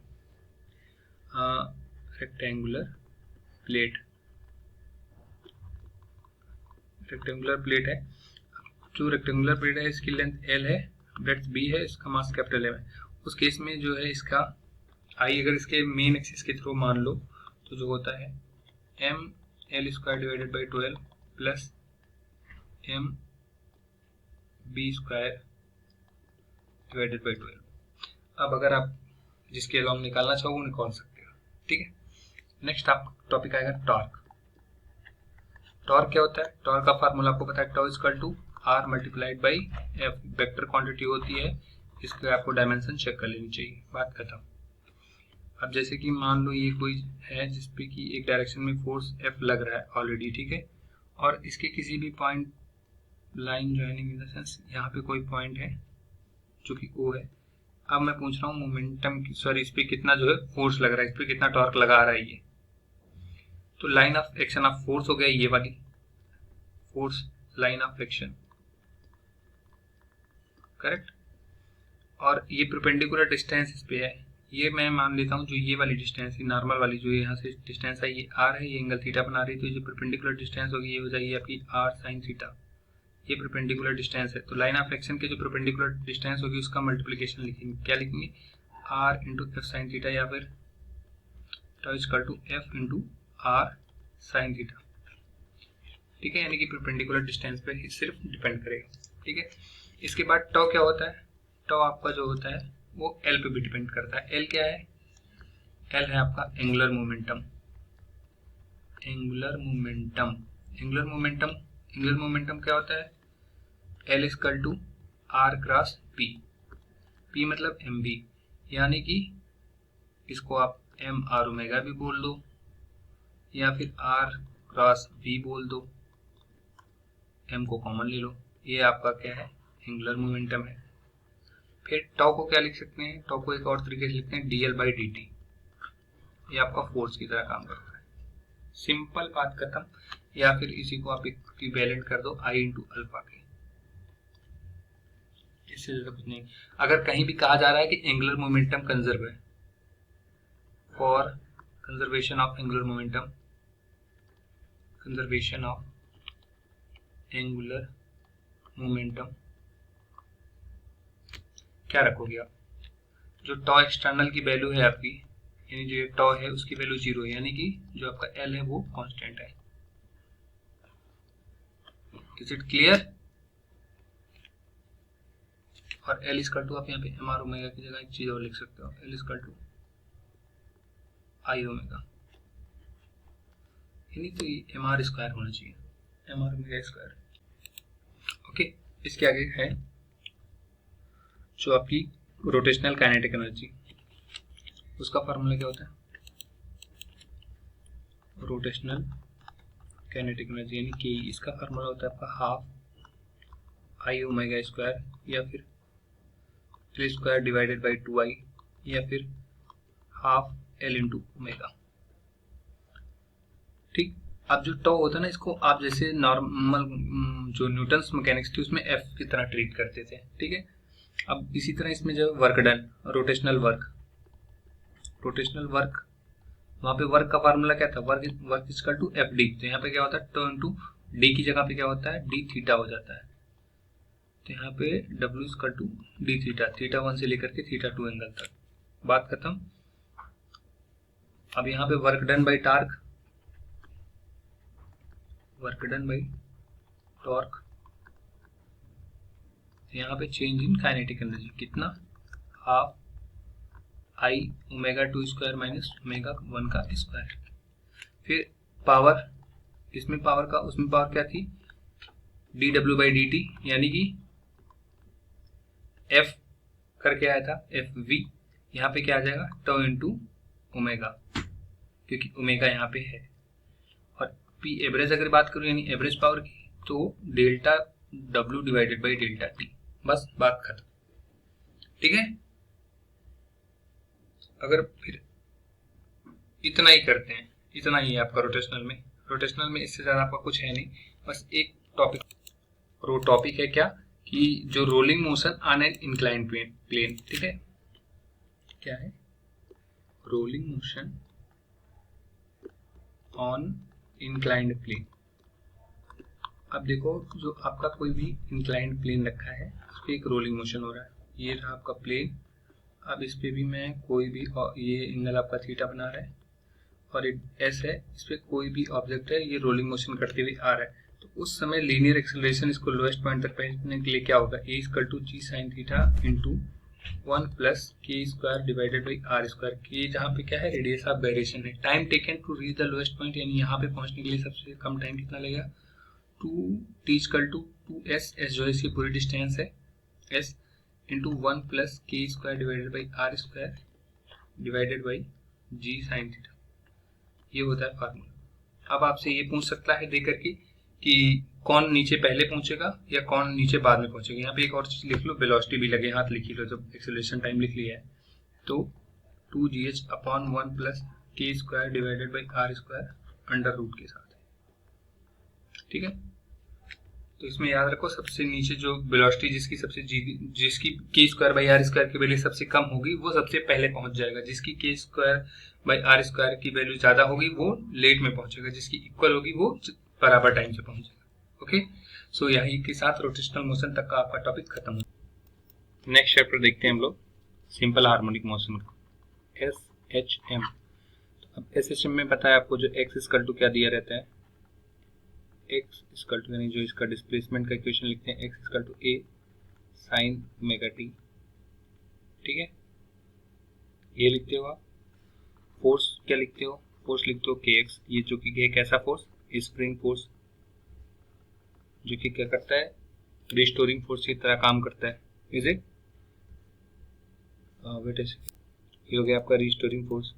रेक्टेंगुलर प्लेट, रेक्टेंगुलर प्लेट है। जो रेक्टेंगुलर प्लेट है इसकी लेंथ L है, ब्रेड्थ B है, इसका मास कैपिटल M है। उस केस में जो है इसका आई अगर इसके मेन एक्सिस के थ्रू मान लो तो जो होता है ml square divided by 12 plus mb square divided by 12। अब अगर आप जिसके अलोंग निकालना चाहो वो निकाल सकते हो, ठीक है। नेक्स्ट आप टॉपिक आएगा टॉर्क। टॉर्क क्या होता है, टॉर्क का फार्मूला आपको पता है, tau equal to r multiplied by f। Vector quantity होती है, इसके आपको डायमेंशन चेक कर लेनी चाहिए, बात खत्म। अब जैसे कि मान लो ये कोई है जिसपे कि एक डायरेक्शन में फोर्स F लग रहा है ऑलरेडी, ठीक है, और इसके किसी भी point line joining in the sense यहाँ पे कोई पॉइंट है जो कि O है। अब मैं पूछ रहा हूँ मोमेंटम की, सॉरी इस पे कितना जो है फोर्स लग रहा है, इस पे कितना टॉर्क लगा रहा है ये। तो line of action of force हो गया ये वाली force, line of action, correct. और ये परपेंडिकुलर डिस्टेंस इस पे है, ये मैं मान लेता हूँ जो ये वाली डिस्टेंस है नॉर्मल वाली, जो यहाँ से डिस्टेंस है ये r है, ये एंगल थीटा बना रही है, तो जो परपेंडिकुलर डिस्टेंस होगी ये हो जाएगी आपकी r sin थीटा। ये परपेंडिकुलर डिस्टेंस है, तो लाइन ऑफ एक्शन के जो परपेंडिकुलर डिस्टेंस होगी उसका मल्टीप्लिकेशन लिखेंगे, क्या लिखेंगे r into F sine theta, या फिर tau equal to f into r sin theta, ठीक है। यानी कि परपेंडिकुलर डिस्टेंस पे ही सिर्फ डिपेंड करेगा, ठीक है। इसके बाद टॉ क्या होता है, टॉ आपका जो होता है वो L पे भी डिपेंड करता है। L क्या है, L है आपका angular momentum. Angular momentum, angular momentum, angular momentum क्या होता है, L equal to R cross P। P मतलब mv, यानी कि इसको आप m r ओमेगा भी बोल दो या फिर R क्रॉस V बोल दो, m को कॉमन ले लो, ये आपका क्या है एंगुलर मोमेंटम है। फिर टॉ को क्या लिख सकते हैं, टॉ को एक और तरीके से लिखते हैं dl बाई dt, ये आपका फोर्स की तरह काम करता है। सिंपल बात खत्म। या फिर इसी को आप इक्विवेलेंट कर दो I इंटू अल्फा के, इससे ज्यादा कुछ नहीं। अगर कहीं भी कहा जा रहा है कि एंगुलर मोमेंटम कंजर्व है, for conservation of angular momentum, conservation of angular momentum, क्या रखोगे आप, जो टॉ एक्सटर्नल की वैल्यू है आपकी, यानी जो टॉ है उसकी वैल्यू 0 है, यानी कि जो आपका L है वो कांस्टेंट है। Is it clear. और L इक्वल टू आप यहाँ पे mr ओमेगा की जगह एक चीज और लिख सकते हो, L equal to I omega, यानी तो ये mr स्क्वायर होना चाहिए, mr ओमेगा स्क्वायर। ओके, इसके आगे है जो आपकी रोटेशनल काइनेटिक एनर्जी, उसका फार्मूला क्या होता है, रोटेशनल काइनेटिक एनर्जी यानी कि इसका फार्मूला होता है आपका हाफ आई ओमेगा स्क्वायर, या फिर L square divided by 2i, या फिर हाफ एल इंटू ओमेगा, ठीक। अब जो टॉ होता है ना, इसको आप जैसे नॉर्मल जो न्यूटन्स मैकेनिक्स थी उसमें एफ की तरह ट्रीट करते थे, ठीक है। अब इसी तरह इसमें जो work done, rotational work, rotational work, वहां पे वर्क का फार्मूला क्या था, work equal to F D, तो यहाँ पे क्या होता है टॉ इंटू डी की जगह पे क्या होता है, डी थीटा हो जाता है। तो यहाँ पे W equal to D theta, theta 1 से लेकर के थीटा 2 एंगल तक, बात खत्म। अब यहाँ पे work done by torque, work done by torque, यहाँ पे चेंज इन काइनेटिक एनर्जी कितना, half I omega 2 square minus omega 1 का स्क्वायर। फिर पावर, इसमें पावर का, उसमें पावर क्या थी, D W by D T, यानी कि एफ करके आया था, एफ वी, यहाँ पे क्या आ जाएगा, टो इंटू ओमेगा, क्योंकि ओमेगा यहाँ पे है। और पी एवरेज अगर बात करूँ यानी एवरेज पावर की, तो delta W divided by delta T, बस बात खत्म। ठीक है, अगर फिर इतना ही करते हैं, इतना ही है आपका रोटेशनल में। रोटेशनल में इससे ज्यादा आपका कुछ है नहीं, बस एक टॉपिक, और वो टॉपिक है क्या, कि जो rolling motion on an inclined plane. ठीक है, क्या है, rolling motion on inclined plane. अब देखो, जो आपका कोई भी इंक्लाइंड प्लेन रखा है, उस पर एक रोलिंग मोशन हो रहा है, ये रहा आपका प्लेन। अब इस पे भी मैं कोई भी, ये एंगल आपका थीटा बना रहा है, और एक एस है, इस पे कोई भी ऑब्जेक्ट है, ये रोलिंग मोशन करते हुए आ रहा है। तो उस समय लीनियर एक्सेलरेशन इसको लोएस्ट पॉइंट तक पहुंचने के लिए क्या होगा, A equal to G sine theta into 1 plus K square divided by R square. K जहाँ पे क्या है, रेडियस ऑफ वेरिएशन है, time taken to reach the lowest point, यानी यहाँ पे पहुंचने के लिए सबसे कम टाइम कितना लगेगा, 2t equal to 2s, S जो है इसकी पूरी डिस्टेंस है, s into 1 plus K square divided by R square divided by G sine theta, ये होता है फार्मूला। अब आपसे ये पूछ सकता है देकर के कि कौन नीचे पहले पहुंचेगा या कौन नीचे बाद में पहुंचेगा। यहाँ पे एक और चीज लिख लो, वेलोसिटी भी लगे हाथ लिख लो, जब एक्सेलरेशन टाइम लिख लिया है तो 2gh upon 1 plus K square divided by R square under root के साथ है। ठीक है, तो इसमें याद रखो, सबसे नीचे जो वेलोसिटी जिसकी के स्क्वायर बाई आर स्क्वायर की वैल्यू सबसे कम होगी वो सबसे पहले पहुंच जाएगा, जिसकी के स्क्वायर बाई आर स्क्वायर की वैल्यू ज्यादा होगी वो लेट में पहुंचेगा, जिसकी इक्वल होगी वो बराबर टाइम से पहुंचेगा। ओके, सो यही के साथ रोटेशनल मोशन तक का आपका टॉपिक खत्म हो। नेक्स्ट चैप्टर देखते हैं हम लोग, सिंपल हार्मोनिक मोशन को, एस एच एम। अब एस एच एम में पता है आपको, जो एक्स इक्वल टू क्या दिया रहता है, एक्स इक्वल टू, यानी जो इसका डिस्प्लेसमेंट का इक्वेशन लिखते हैं, X equal to A sine omega T. ठीक है, ये लिखते हो आप। फोर्स क्या लिखते हो, फोर्स लिखते हो के एक्स, ये जो कि है कैसा फोर्स, स्प्रिंग फोर्स, जो कि क्या करता है, रिस्टोरिंग फोर्स की तरह काम करता है। इज इट, वेट, ये हो गया आपका रिस्टोरिंग फोर्स।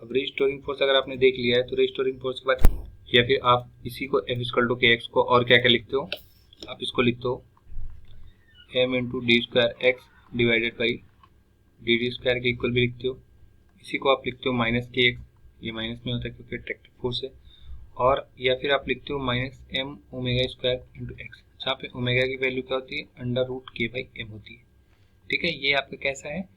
अब रिस्टोरिंग फोर्स अगर आपने देख लिया है तो रिस्टोरिंग फोर्स के बाद, या फिर आप इसी को एफ इक्वल टू के एक्स को और क्या क्या लिखते हो, आप इसको लिखते हो M into D square X divided by D D square के इक्वल भी लिखते हो। इसी को आप लिखते हो माइनस के एक्स, ये माइनस में होता है क्योंकि अट्रैक्टिव फोर्स है, और या फिर आप लिखते हो minus M omega square into X, जहाँ पे ओमेगा की वैल्यू क्या होती है, under root K by M होती है। ठीक है, ये आपका कैसा है,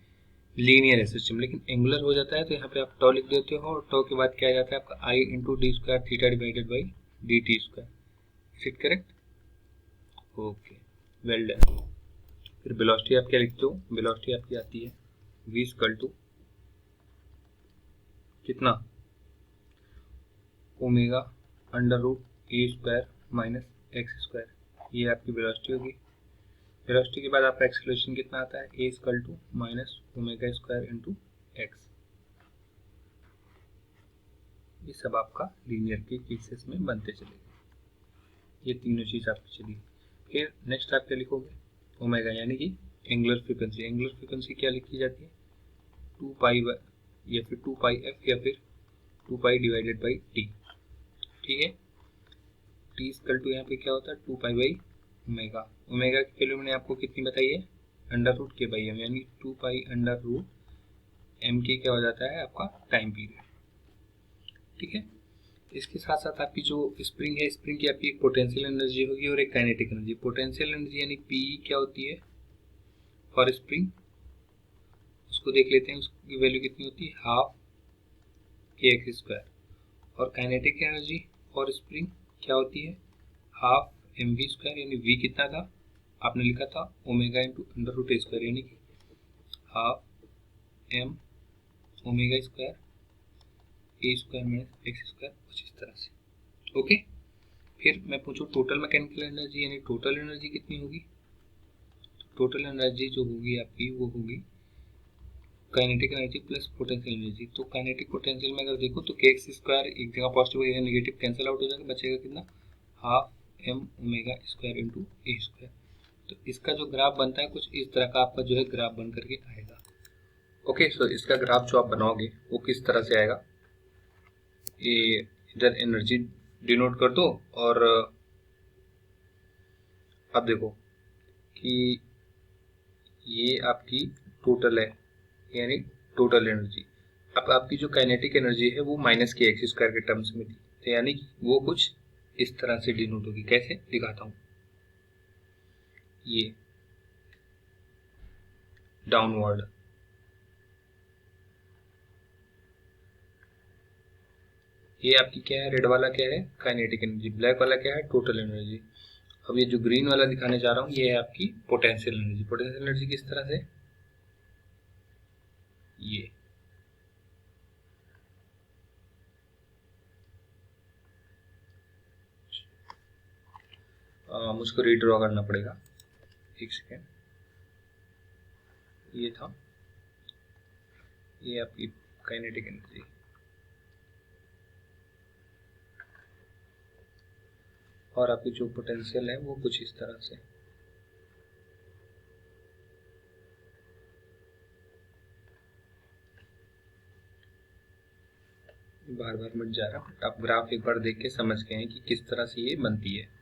लीनियर है सिस्टम, लेकिन एंगुलर हो जाता है तो यहाँ पे आप टॉ लिख देते हो, और टॉ के बाद क्या आ जाता है आपका I into D square theta divided by D T square. Is it correct, okay, well done. फिर वेलोसिटी आप क्या लिखते हो, वेलोसिटी आपकी आती है v इक्वल टू कितना, omega under root A square minus X square, ये आपकी वेलोसिटी होगी। वेलोसिटी के बाद आपका एक्सेलरेशन कितना आता है, A equal to minus omega square into X. ये सब आपका लीनियर के केसेस में बनते चलेगा, ये तीनों चीज आपकी चली। फिर नेक्स्ट आप क्या लिखोगे, ओमेगा यानी कि एंगुलर फ्रीक्वेंसी। एंगुलर फ्रीक्वेंसी क्या लिखी जाती है, 2 पाई या फिर 2 पाई एफ या फिर 2 पाई डिवाइडेड बाई टी। ठीक है, टी इक्वल टू यहाँ पे क्या होता है, 2 पाई बाई ओमेगा। ओमेगा की वैल्यू मैंने आपको कितनी बताई है, under root K by M, यानी 2 पाई अंडर रूट एम के क्या हो जाता है आपका टाइम पीरियड। ठीक है, इसके साथ साथ आपकी जो स्प्रिंग है, स्प्रिंग की आपकी एक पोटेंशियल एनर्जी होगी और एक काइनेटिक एनर्जी। पोटेंशियल एनर्जी यानी पी क्या होती है फॉर स्प्रिंग, उसको देख लेते हैं, उसकी वैल्यू कितनी होती है, हाफ के एक्स स्क्वायर। और काइनेटिक एनर्जी फॉर स्प्रिंग क्या होती है, हाफ एम वी स्क्वायर, यानी वी कितना था आपने लिखा था omega into under root A square, यानी कि half M omega square A square minus X square, कुछ इस तरह से। ओके, फिर मैं पूछूं टोटल मैकेनिकल एनर्जी, यानी टोटल एनर्जी कितनी होगी। टोटल एनर्जी जो होगी आपकी वो होगी kinetic energy plus potential energy. तो काइनेटिक पोटेंशियल में अगर देखो तो के एक्स स्क्वायर एक जगह पॉजिटिव या नेगेटिव कैंसिल आउट हो जाएगा, बचेगा कितना half M omega square into A square. तो इसका जो ग्राफ बनता है कुछ इस तरह का आपका जो है ग्राफ बन करके आएगा। ओके, सो इसका ग्राफ जो आप बनाओगे वो किस तरह से आएगा, ये इधर एनर्जी डिनोट कर दो और अब देखो कि ये आपकी टोटल है, यानी टोटल एनर्जी। अब आपकी जो काइनेटिक एनर्जी है वो माइनस के एक्स स्क्वायर के टर्म्स में थी, तो यानी कि वो कुछ इस तरह से डिनोट होगी। कैसे दिखाता हूं, ये डाउनवर्ड, ये आपकी क्या है, रेड वाला क्या है काइनेटिक एनर्जी, ब्लैक वाला क्या है टोटल एनर्जी। अब ये जो ग्रीन वाला दिखाने जा रहा हूं ये है आपकी पोटेंशियल एनर्जी। पोटेंशियल एनर्जी किस तरह से, ये मुझको रीड्रॉ करना पड़ेगा, एक सेकेंड। ये था, ये आपकी काइनेटिक एनर्जी और आपकी जो पोटेंशियल है वो कुछ इस तरह से। बार बार मत जा रहा, बट आप ग्राफ एक बार देख के समझ गए हैं कि किस तरह से ये बनती है।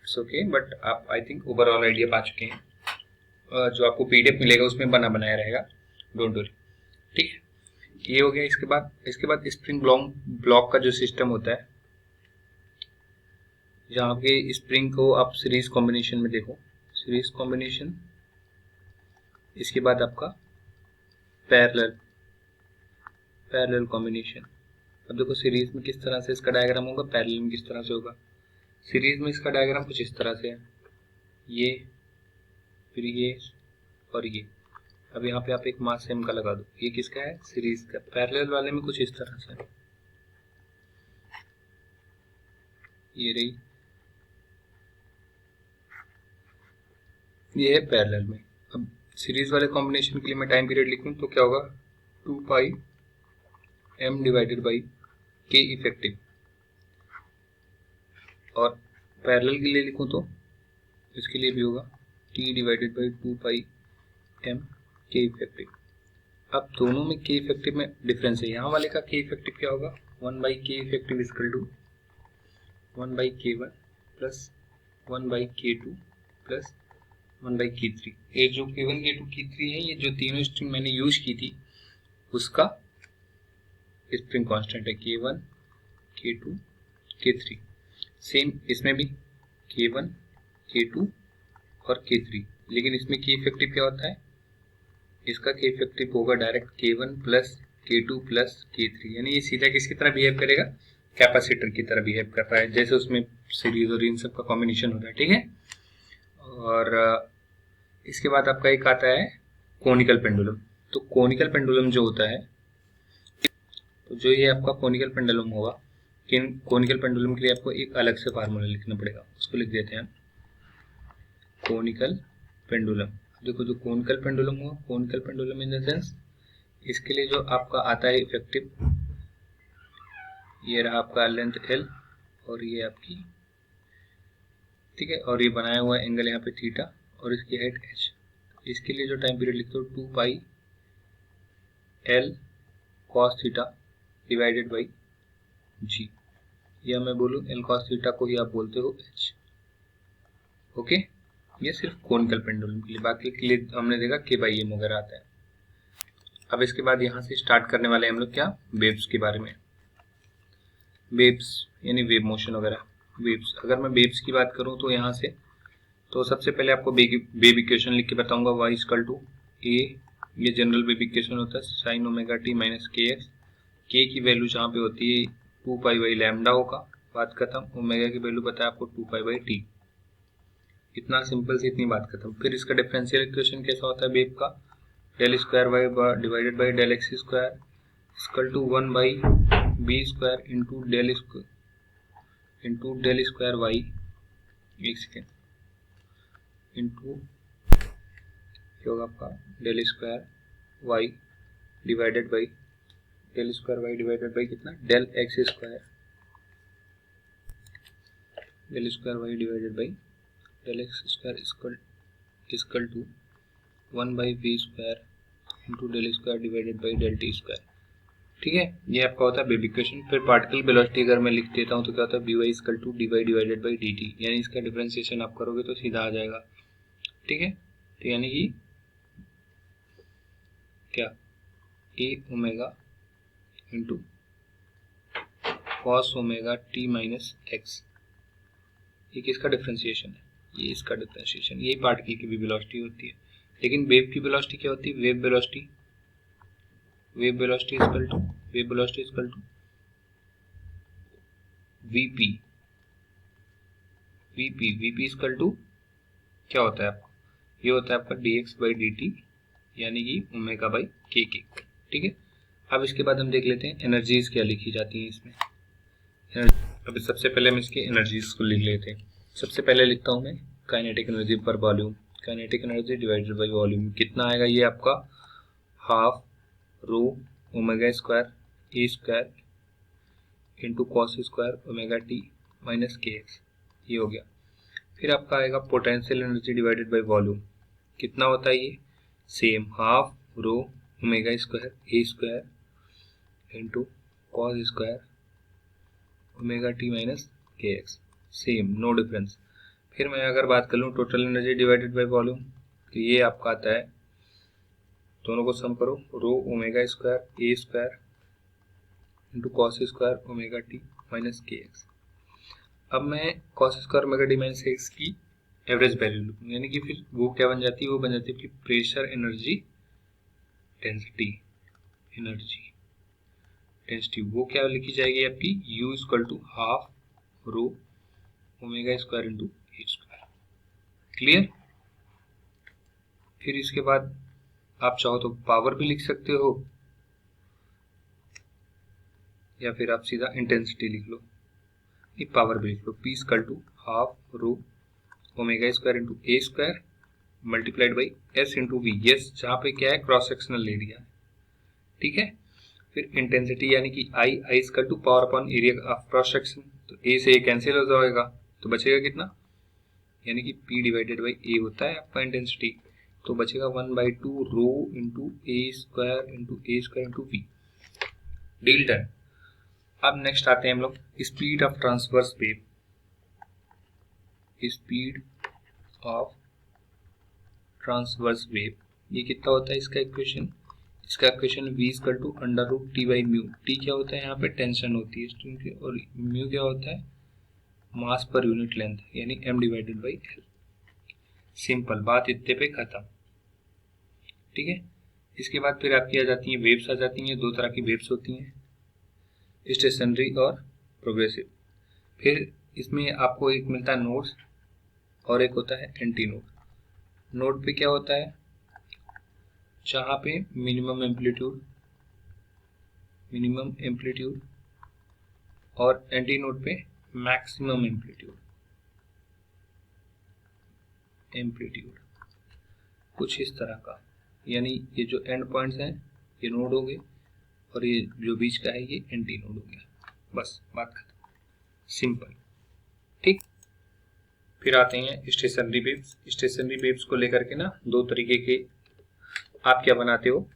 इट्स ओके, बट आप आई थिंक ओवरऑल आइडिया पा चुके हैं। जो आपको पीडीएफ मिलेगा उसमें बना बनाया रहेगा, डोंट वरी। ठीक है, ये हो गया। इसके बाद स्प्रिंग ब्लॉक का जो सिस्टम होता है, जहाँ पे स्प्रिंग को आप सीरीज कॉम्बिनेशन में देखो, सीरीज कॉम्बिनेशन, इसके बाद आपका पैरेलल कॉम्बिनेशन। अब देखो सीरीज में किस तरह से इसका डायग्राम होगा, पैरेलल में किस तरह से होगा। सीरीज में इसका डायग्राम कुछ इस तरह से है, ये फिर ये और ये। अब यहाँ पे आप एक मास एम का लगा दो, ये किसका है सीरीज का। पैरेलल वाले में कुछ इस तरह से, ये रही, ये है पैरेलल में। अब सीरीज वाले कॉम्बिनेशन के लिए मैं टाइम पीरियड लिखूं तो क्या होगा, 2 पाई m divided by K effective. और पैरेलल के लिए लिखूं तो इसके लिए भी होगा t divided by 2 pi m के इफेक्टिव। अब दोनों में के इफेक्टिव में डिफरेंस है, यहाँ वाले का के इफेक्टिव क्या होगा, 1 by K effective equal to 1 by k1 प्लस 1 बाई k2 प्लस 1 बाई k3। ये जो k1 k2 k3 है, ये जो तीनों स्ट्रिंग मैंने यूज की थी उसका स्प्रिंग कांस्टेंट है, k1 k2 k3। सेम इसमें भी k1 k2 और k3, लेकिन इसमें के इफेक्टिव क्या होता है, इसका के इफेक्टिव होगा direct k1 plus k2 plus k3, यानी ये सीधा किसकी तरह बिहेव करेगा, कैपेसिटर की तरह बिहेव कर रहा है, जैसे उसमें सीरीज और इन सब का कॉम्बिनेशन होता है। ठीक है, और इसके बाद आपका एक आता है कोनिकल पेंडुलम। तो कोनिकल पेंडुलम जो होता है, तो जो ये आपका कोनिकल पेंडुलम होगा, कोनिकल पेंडुलम के लिए आपको एक अलग से फार्मूला लिखना पड़ेगा, उसको लिख देते हैं कोनिकल पेंडुलम। देखो जो कोनिकल पेंडुलम हुआ, conical pendulum in the sense, इसके लिए जो आपका आता है इफेक्टिव, ये रहा आपका लेंथ l और ये आपकी, ठीक है, और ये बनाया हुआ एंगल यहाँ पे थीटा और इसकी हाइट h। इसके लिए जो टाइम पीरियड लिखते हो 2 पाई l cos theta divided by g, या मैं बोलूँ l cos थीटा को ही आप बोलते हो h। ओके, ये सिर्फ कोनिकल पेंडुलम के लिए, बाकी के लिए हमने देखा k बाई m वगैरह आता है। अब इसके बाद यहाँ से स्टार्ट करने वाले हम लोग क्या, वेव्स के बारे में। वेव्स यानी वेव मोशन वगैरह। वेव्स, अगर मैं वेव्स की बात करूँ तो यहाँ से, तो सबसे पहले आपको वेव इक्वेशन लिख के बताऊंगा, y इक्वल टू a, ये जनरल वेव इक्वेशन होता है, sign omega T minus K x, के की वैल्यू जहाँ पे होती है 2 पाई बाई लैम्डा होगा, बात खत्म। ओमेगा की वैल्यू पता है आपको 2 पाई बाई टी। इतना सिंपल से इतनी बात खत्म। फिर इसका डिफरेंशियल इक्वेशन कैसा होता है वेव का, del square Y divided by del X square equal to 1 by B square into del square Y, एक सेकेंड, इंटू क्या होगा आपका del square Y divided by कितना, del X square, del square Y divided by del X square equal to 1 by V square into del square divided by del T square. ठीक है, ये आपका होता है वेव इक्वेशन। फिर particle velocity अगर मैं लिख देता हूँ तो क्या होता है, V Y equal to D Y divided by D T, यानी इसका डिफरेंशिएशन आप करोगे तो सीधा आ जाएगा। ठीक है, तो यानी कि क्या, A omega into cos omega T minus X, ये किसका डिफरेंशिएशन है, ये इसका डिफरेंशिएशन। ये पार्टिकल की भी वेलोसिटी होती है। लेकिन वेव की वेलोसिटी क्या होती है, wave velocity equal to V P equal to क्या होता है आपका, ये होता है आपका dx बाई dt, यानी कि ओमेगा बाई के। ठीक है, अब इसके बाद हम देख लेते हैं एनर्जीज क्या लिखी जाती हैं इसमें। अभी सबसे पहले हम इसकी एनर्जीज को लिख लेते हैं। सबसे पहले लिखता हूँ मैं kinetic energy per volume, kinetic energy divided by volume कितना आएगा, ये आपका half rho omega square A square into cos square omega T minus K X, ये हो गया। फिर आपका आएगा potential energy divided by volume, कितना होता है ये, same half rho omega square A square into cos square omega T minus K X, same, no difference. फिर मैं अगर बात कर लूँ total energy divided by volume, तो ये आपका आता है, दोनों को सम करो, rho omega square A square into cos square omega T minus K X. अब मैं cos square omega T minus X की एवरेज वैल्यू लूँ, यानी कि फिर वो क्या बन जाती है, वो बन जाती है प्रेशर एनर्जी डेंसिटी, वो क्या लिखी जाएगी आपकी, U equal to half rho omega square into A square. Clear. फिर इसके बाद आप चाहो तो पावर भी लिख सकते हो, या फिर आप सीधा इंटेंसिटी लिख लो, ये पावर भी लिख लो, P equal to half rho omega square into A square multiplied by S into V, S जहाँ पे क्या है क्रॉस सेक्शनल एरिया है। ठीक है, फिर इंटेंसिटी यानी कि I equal to power upon area of cross section, तो ए से ए कैंसिल हो जाएगा तो बचेगा कितना, यानी कि P डिवाइडेड बाई ए होता है आपका इंटेंसिटी, तो बचेगा 1/2 rho into A square into V. Deal done. अब नेक्स्ट आते हैं हम लोग स्पीड ऑफ ट्रांसवर्स वेव, ये कितना होता है इसका equation, v equal to under root T by mu. T क्या होता है यहाँ पे, टेंशन होती है स्ट्रिंग की, और म्यू क्या होता है, मास पर यूनिट लेंथ, यानी m divided by L. Simple बात, इतने पे खत्म। ठीक है, इसके बाद फिर आपकी आ जाती है वेव्स आ जाती हैं, दो तरह की वेव्स होती हैं, स्टेशनरी और प्रोग्रेसिव। फिर इसमें आपको एक मिलता है नोड्स और एक होता है एंटी नोड। नोड पे क्या होता है, जहाँ पे मिनिमम एम्पलीट्यूड और एंटी नोड पे मैक्सिमम एम्पलीट्यूड, कुछ इस तरह का। यानी ये जो एंड पॉइंट्स हैं ये नोड हो गए, और ये जो बीच का है ये एंटी नोड हो गया। बस बात खत्म, सिंपल। ठीक, फिर आते हैं स्टेशनरी वेव्स। स्टेशनरी वेव्स को लेकर के ना दो तरीके के आप क्या बनाते हो,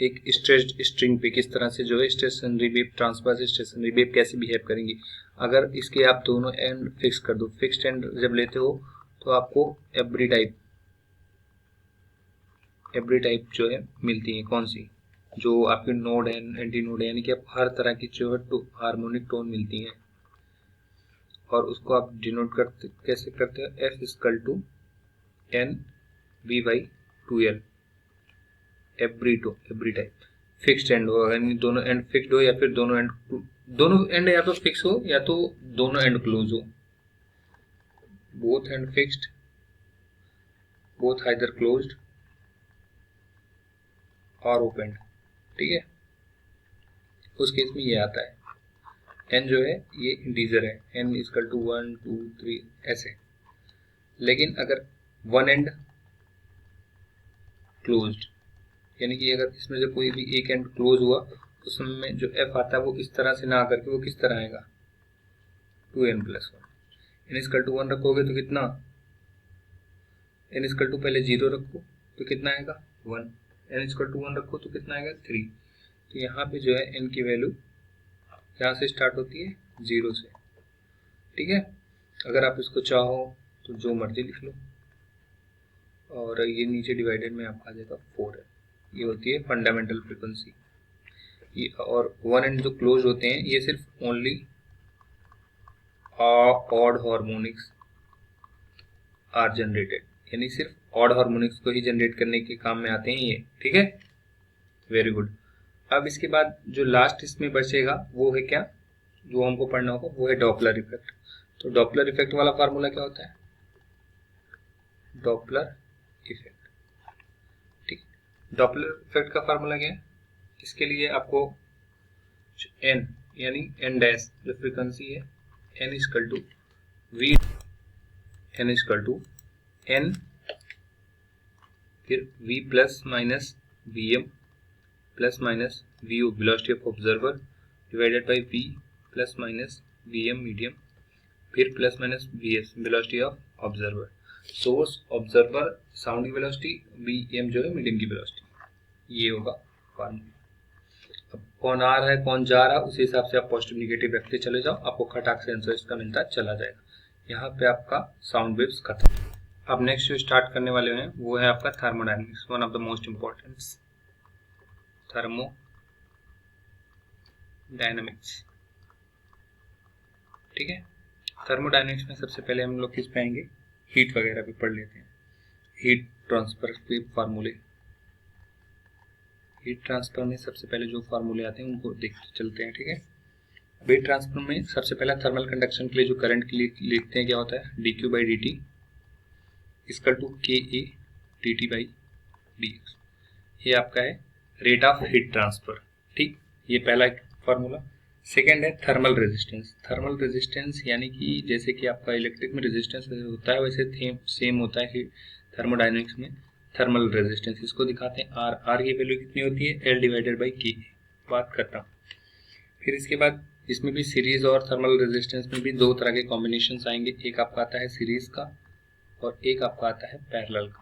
एक स्ट्रेच्ड स्ट्रिंग पे किस तरह से जो है stationary wave, transverse stationary wave कैसे बिहेव करेंगी। अगर इसके आप दोनों एंड फिक्स कर दो, फिक्स्ड एंड जब लेते हो तो आपको एवरी टाइप जो है मिलती है, कौन सी, जो आपके नोड है एंटी नोड है, यानी कि आप हर तरह की जो है हार्मोनिक टोन मिलती हैं, और उसको आप डिनोट करते कैसे करते हो, F equal to N V by 2L every type. Fixed end हो, यानी दोनों एंड फिक्स्ड हो या फिर दोनों एंड या तो फिक्स हो या तो दोनों एंड क्लोज हो, both and fixed, both either closed और ओपन, ठीक है। उस केस में ये आता है, n जो है ये इंटीजर है, n इक्वल टू 1 2 3 ऐसे। लेकिन अगर वन एंड क्लोज्ड, यानी कि अगर इसमें से कोई भी एक एंड क्लोज हुआ तो उसमें जो f आता है वो इस तरह से ना आकर के वो किस तरह आएगा, 2n+1। n इक्वल टू 1 रखोगे तो कितना, n इक्वल टू पहले 0 रखो तो कितना आएगा 1, n इक्वल टू 1 रखो तो कितना आएगा 3। तो यहाँ पे जो है n की वैल्यू यहाँ से स्टार्ट होती है 0 से, ठीक है। अगर आप इसको चाहो तो जो मर्जी लिख लो, और ये नीचे डिवाइडेड में आपका आ जाएगा 4 है। ये होती है फंडामेंटल फ्रीक्वेंसी। ये और वन एंड जो क्लोज होते हैं ये सिर्फ only odd harmonics are generated, यानी सिर्फ ऑड हार्मोनिक्स को ही जनरेट करने के काम में आते हैं ये, ठीक है। Very good. अब इसके बाद जो लास्ट इसमें बचेगा वो है क्या, जो हमको पढ़ना होगा वो है डॉपलर इफेक्ट। तो डॉपलर इफेक्ट वाला फार्मूला क्या होता है, डॉपलर इफेक्ट, ठीक। डॉपलर इफेक्ट का फार्मूला क्या है, इसके लिए आपको एन यानी एन डैश जो फ्रीक्वेंसी है N equal to V, N equal to N फिर V plus minus V M plus minus V U velocity of observer divided by V plus minus V M medium फिर plus minus V S velocity of observer, source observer sound की velocity, V M जो है medium की velocity, ये होगा formula. अब कौन आ रहा है कौन जा रहा है उस हिसाब से आप पॉजिटिव निगेटिव रखते चले जाओ, आपको खटाक से आंसर इसका मिलता चला जाएगा। यहाँ पे आपका साउंड वेव्स खत्म। अब नेक्स्ट जो स्टार्ट करने वाले हैं वो है आपका thermodynamics, one of the most important thermodynamics, ठीक है। थर्मोडायनेमिक्स में सबसे पहले हम लोग किस पे आएंगे, हीट वगैरह पे पढ़ लेते हैं, हीट ट्रांसफर के फार्मूले। हीट ट्रांसफर में सबसे पहले जो फार्मूले आते हैं उनको देखते चलते हैं, ठीक है। हीट ट्रांसफर में सबसे पहला थर्मल कंडक्शन के लिए जो करंट के लिए लिखते हैं क्या होता है, dq by dt equal to ka dt by dx, ये आपका है रेट ऑफ हीट ट्रांसफर, ठीक। ये पहला फार्मूला। सेकेंड है थर्मल रेजिस्टेंस। थर्मल रेजिस्टेंस यानी कि जैसे कि आपका इलेक्ट्रिक में रेजिस्टेंस होता है वैसे सेम होता है थर्मोडायनेमिक्स में थर्मल रेजिस्टेंस। इसको दिखाते हैं आर, आर की वैल्यू कितनी होती है एल डिवाइडेड बाई के, बात करता हूँ। फिर इसके बाद इसमें भी सीरीज और थर्मल रेजिस्टेंस में भी दो तरह के कॉम्बिनेशन आएंगे, एक आपका आता है सीरीज का और एक आपका आता है पैरेलल का।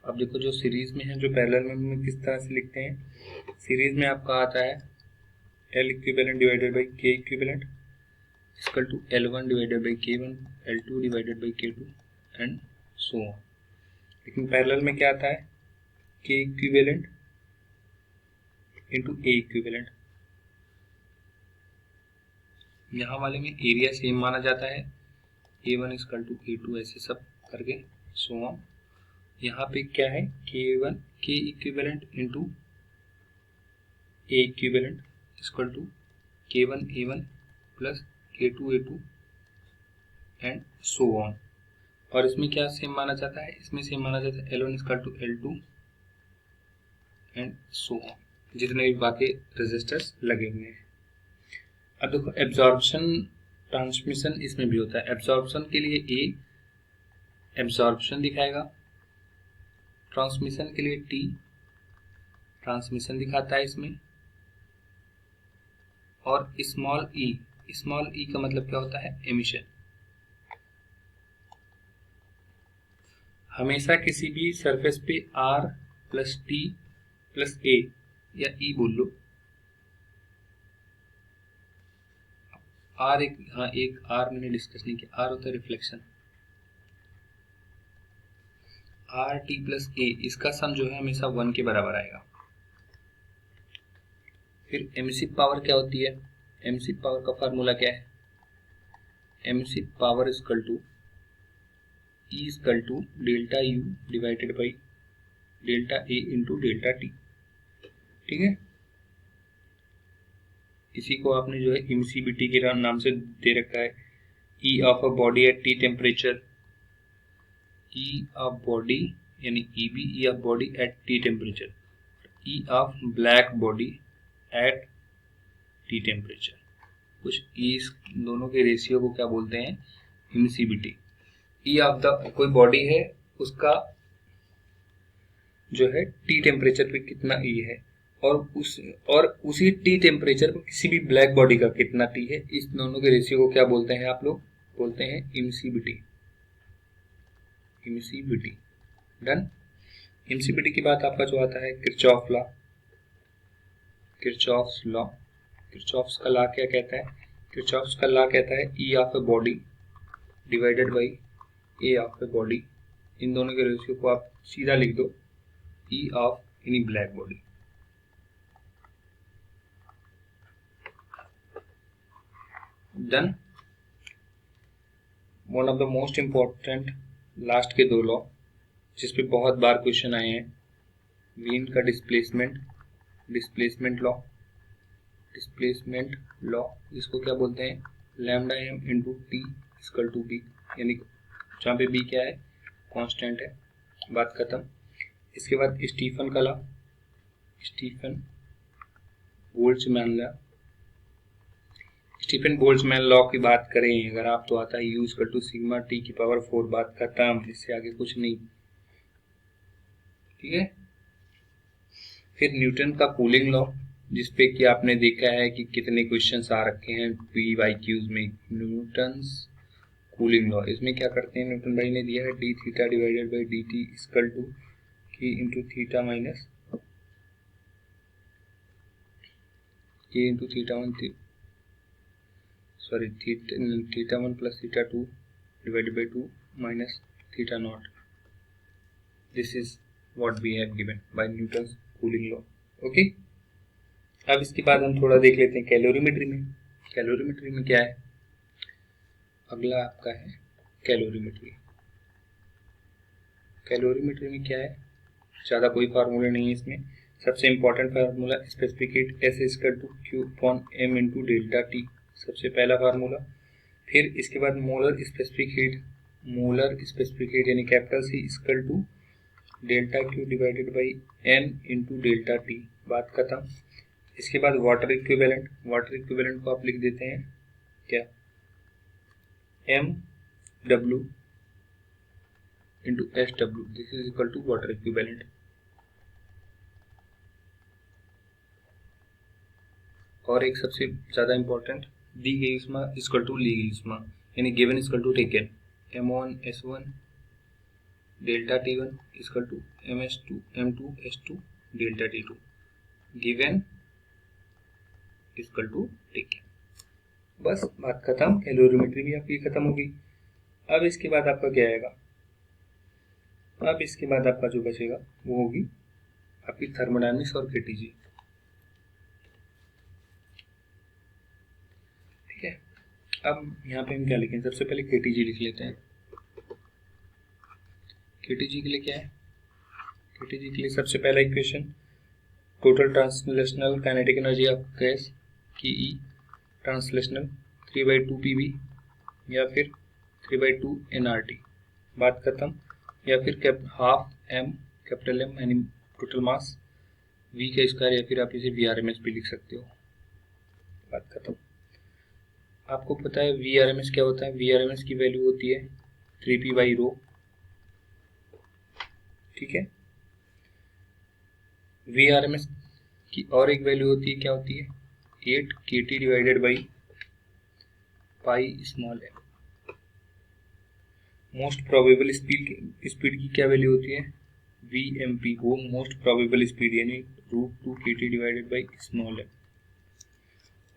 अब देखो जो सीरीज में है, जो पैरेलल में किस तरह से लिखते हैं, सीरीज में आपका आता है L equivalent divided by K equivalent equal to L1 divided by K1, L2 divided by K2 and so on. लेकिन पैरेलल में क्या आता है, के इक्विवेलेंट इंटू ए इक्विवेलेंट। यहाँ वाले में एरिया सेम माना जाता है, A1 इक्वल टू A2 ऐसे सब करके सो ऑन। यहाँ पे क्या है, K1 K equivalent into A equivalent equal to K1 A1 plus K2 A2 and so on. और इसमें क्या सेम माना जाता है, इसमें सेम माना जाता है L1 equal to L2 and so on, जितने भी बाकी रेजिस्टर्स लगे हुए हैं। अब देखो एब्जॉर्प्शन ट्रांसमिशन इसमें भी होता है। एब्जॉर्प्शन के लिए ए एब्जॉर्प्शन दिखाएगा, ट्रांसमिशन के लिए टी ट्रांसमिशन दिखाता है इसमें, और स्मॉल ई का मतलब क्या होता है, एमिशन। हमेशा किसी भी सरफेस पे आर प्लस टी प्लस ए या ई बोल लो, आर एक आर मैंने डिस्कस नहीं किया, आर होता है रिफ्लेक्शन, आर टी प्लस ए इसका सम जो है हमेशा 1 के बराबर आएगा। फिर एमिसिव पावर क्या होती है, एमिसिव पावर का फार्मूला क्या है, emissive power equal to E equal to delta U divided by delta A into delta T. ठीक है, इसी को आपने जो है इमिसिबिलिटी के नाम से दे रखा है। E of a body at T temperature, E of body यानी E B, E of body at T temperature, E of black body at T temperature. कुछ इस दोनों के रेशियो को क्या बोलते हैं, इमिसिबिलिटी। ई ऑफ द कोई बॉडी है, उसका जो है टी टेम्परेचर पे कितना ई है, और उसी टी टेम्परेचर पर किसी भी ब्लैक बॉडी का कितना टी है, इस दोनों के रेशियो को क्या बोलते हैं, आप लोग बोलते हैं इमिसिबिलिटी। Immiscibility done. इमिसिबिलिटी की बात आपका जो आता है Kirchhoff law. Kirchhoff's law, Kirchhoff's का लॉ क्या कहता है, किरचॉफ्स का लॉ कहता है E of a body divided by A of a body, इन दोनों के रेशियो को आप सीधा लिख दो, E of any black body. Done. One of the most important last के दो लॉ जिसपे बहुत बार क्वेश्चन आए हैं, वीन का displacement, displacement law, displacement law जिसको क्या बोलते हैं, lambda M into T equal to B, यानी जहाँ पे बी क्या है, कांस्टेंट है, बात खत्म। इसके बाद स्टीफन का law, Stefan Boltzmann law, Stefan Boltzmann law की बात करें अगर आप तो आता है U equal to sigma T की पावर 4, बात खत्म, इससे आगे कुछ नहीं, ठीक है। फिर न्यूटन का कूलिंग लॉ, जिसपे कि आपने देखा है कि कितने क्वेश्चंस आ रखे हैं PYQs में, न्यूटन्स कूलिंग लॉ। इसमें क्या करते हैं, न्यूटन भाई ने दिया है D theta divided by D T equal to K into theta minus K into theta one, sorry theta one plus theta two divided by 2 minus theta naught. This is what we have given by Newton's cooling law. Okay, अब इसके बाद हम थोड़ा देख लेते हैं calorimetry में। Calorimetry में क्या है, अगला आपका है कैलोरीमेट्री। कैलोरीमेट्री में क्या है, ज़्यादा कोई फार्मूला नहीं है इसमें, सबसे important formula specific heat S equal to Q upon M into delta T, सबसे पहला फार्मूला। फिर इसके बाद molar specific heat, molar specific heat यानी capital C equal to delta Q divided by N into delta T, बात खत्म। इसके बाद वाटर इक्विवेलेंट, वाटर इक्विवेलेंट को आप लिख देते हैं क्या, M W into S W, this is equal to water equivalent. और एक सबसे ज़्यादा इंपॉर्टेंट, दी गई उष्मा इक्वल टू ली गई उष्मा, यानी given equal to taken, m1 s1 delta t1 equal to m2 s2 delta t2, given equal to taken. बस बात खत्म, कैलोरीमेट्री भी आपकी खत्म हो गई। अब इसके बाद आपका क्या आएगा, अब इसके बाद आपका जो बचेगा वो होगी आपकी थर्मोडायनामिक्स और केटीजी। ठीक है, अब यहाँ पे हम क्या लिखें, सबसे पहले केटीजी लिख लेते हैं। केटीजी के लिए क्या है, केटीजी के लिए सबसे पहला equation, total translational kinetic energy of gas की ई ट्रांसलेशनल 3/2 PV या फिर 3/2 nRT, बात खत्म। या फिर हाफ m कैपिटल M यानी टोटल मास v का स्क्वायर, या फिर आप इसे VRMS भी लिख सकते हो, बात खत्म। आपको पता है VRMS क्या होता है, VRMS की वैल्यू होती है 3p/ρ, ठीक है। VRMS की और एक वैल्यू होती है, क्या होती है, 8 kT divided by pi small m। Most probable speed की क्या वैल्यू होती है, VMP, वो मोस्ट प्रोबेबल स्पीड यानी √2 kT divided by small m।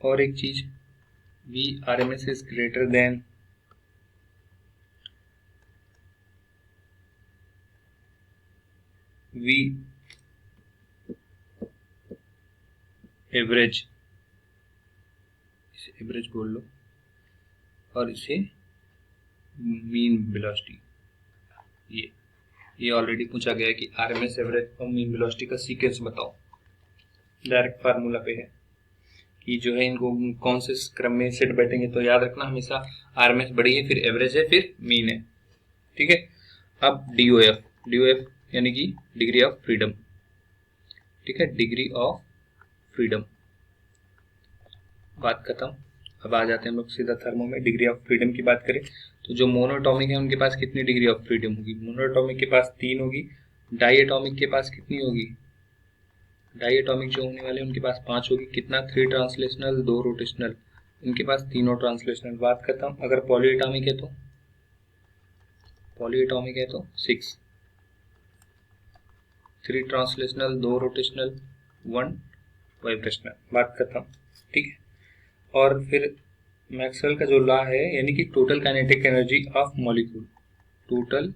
और एक चीज, VRMS is greater than V average, इसे एवरेज बोल लो, और इसे मीन वेलोसिटी। ये ऑलरेडी पूछा गया है कि आरएमएस एवरेज और मीन वेलोसिटी का सीक्वेंस बताओ, डायरेक्ट फार्मूला पे है कि जो है इनको कौन से क्रम में सेट बैठेंगे। तो याद रखना हमेशा आरएमएस बड़ी है, फिर एवरेज है, फिर मीन है। ठीक है। अब डीओएफ यानी कि डिग्री ऑफ फ्रीडम। ठीक है, डिग्री ऑफ फ्रीडम, बात खत्म। अब आ जाते हैं हम लोग सीधा थर्मो में। डिग्री ऑफ फ्रीडम की बात करें तो जो मोनोटॉमिक है उनके पास कितनी डिग्री ऑफ फ्रीडम होगी? मोनोटॉमिक के पास 3 होगी। डाइएटॉमिक के पास कितनी होगी? डाइएटॉमिक जो होने वाले उनके पास 5 होगी। कितना? 3 ट्रांसलेशनल, 2 रोटेशनल। इनके पास तीनों ट्रांसलेशनल, बात खत्म। अगर पॉलीएटॉमिक है तो 6, 3 ट्रांसलेशनल, 2 रोटेशनल, 1 वाइब्रेशनल, बात खत्म। ठीक है। और फिर मैक्सवेल का जो लॉ है यानी कि total kinetic energy of molecule, total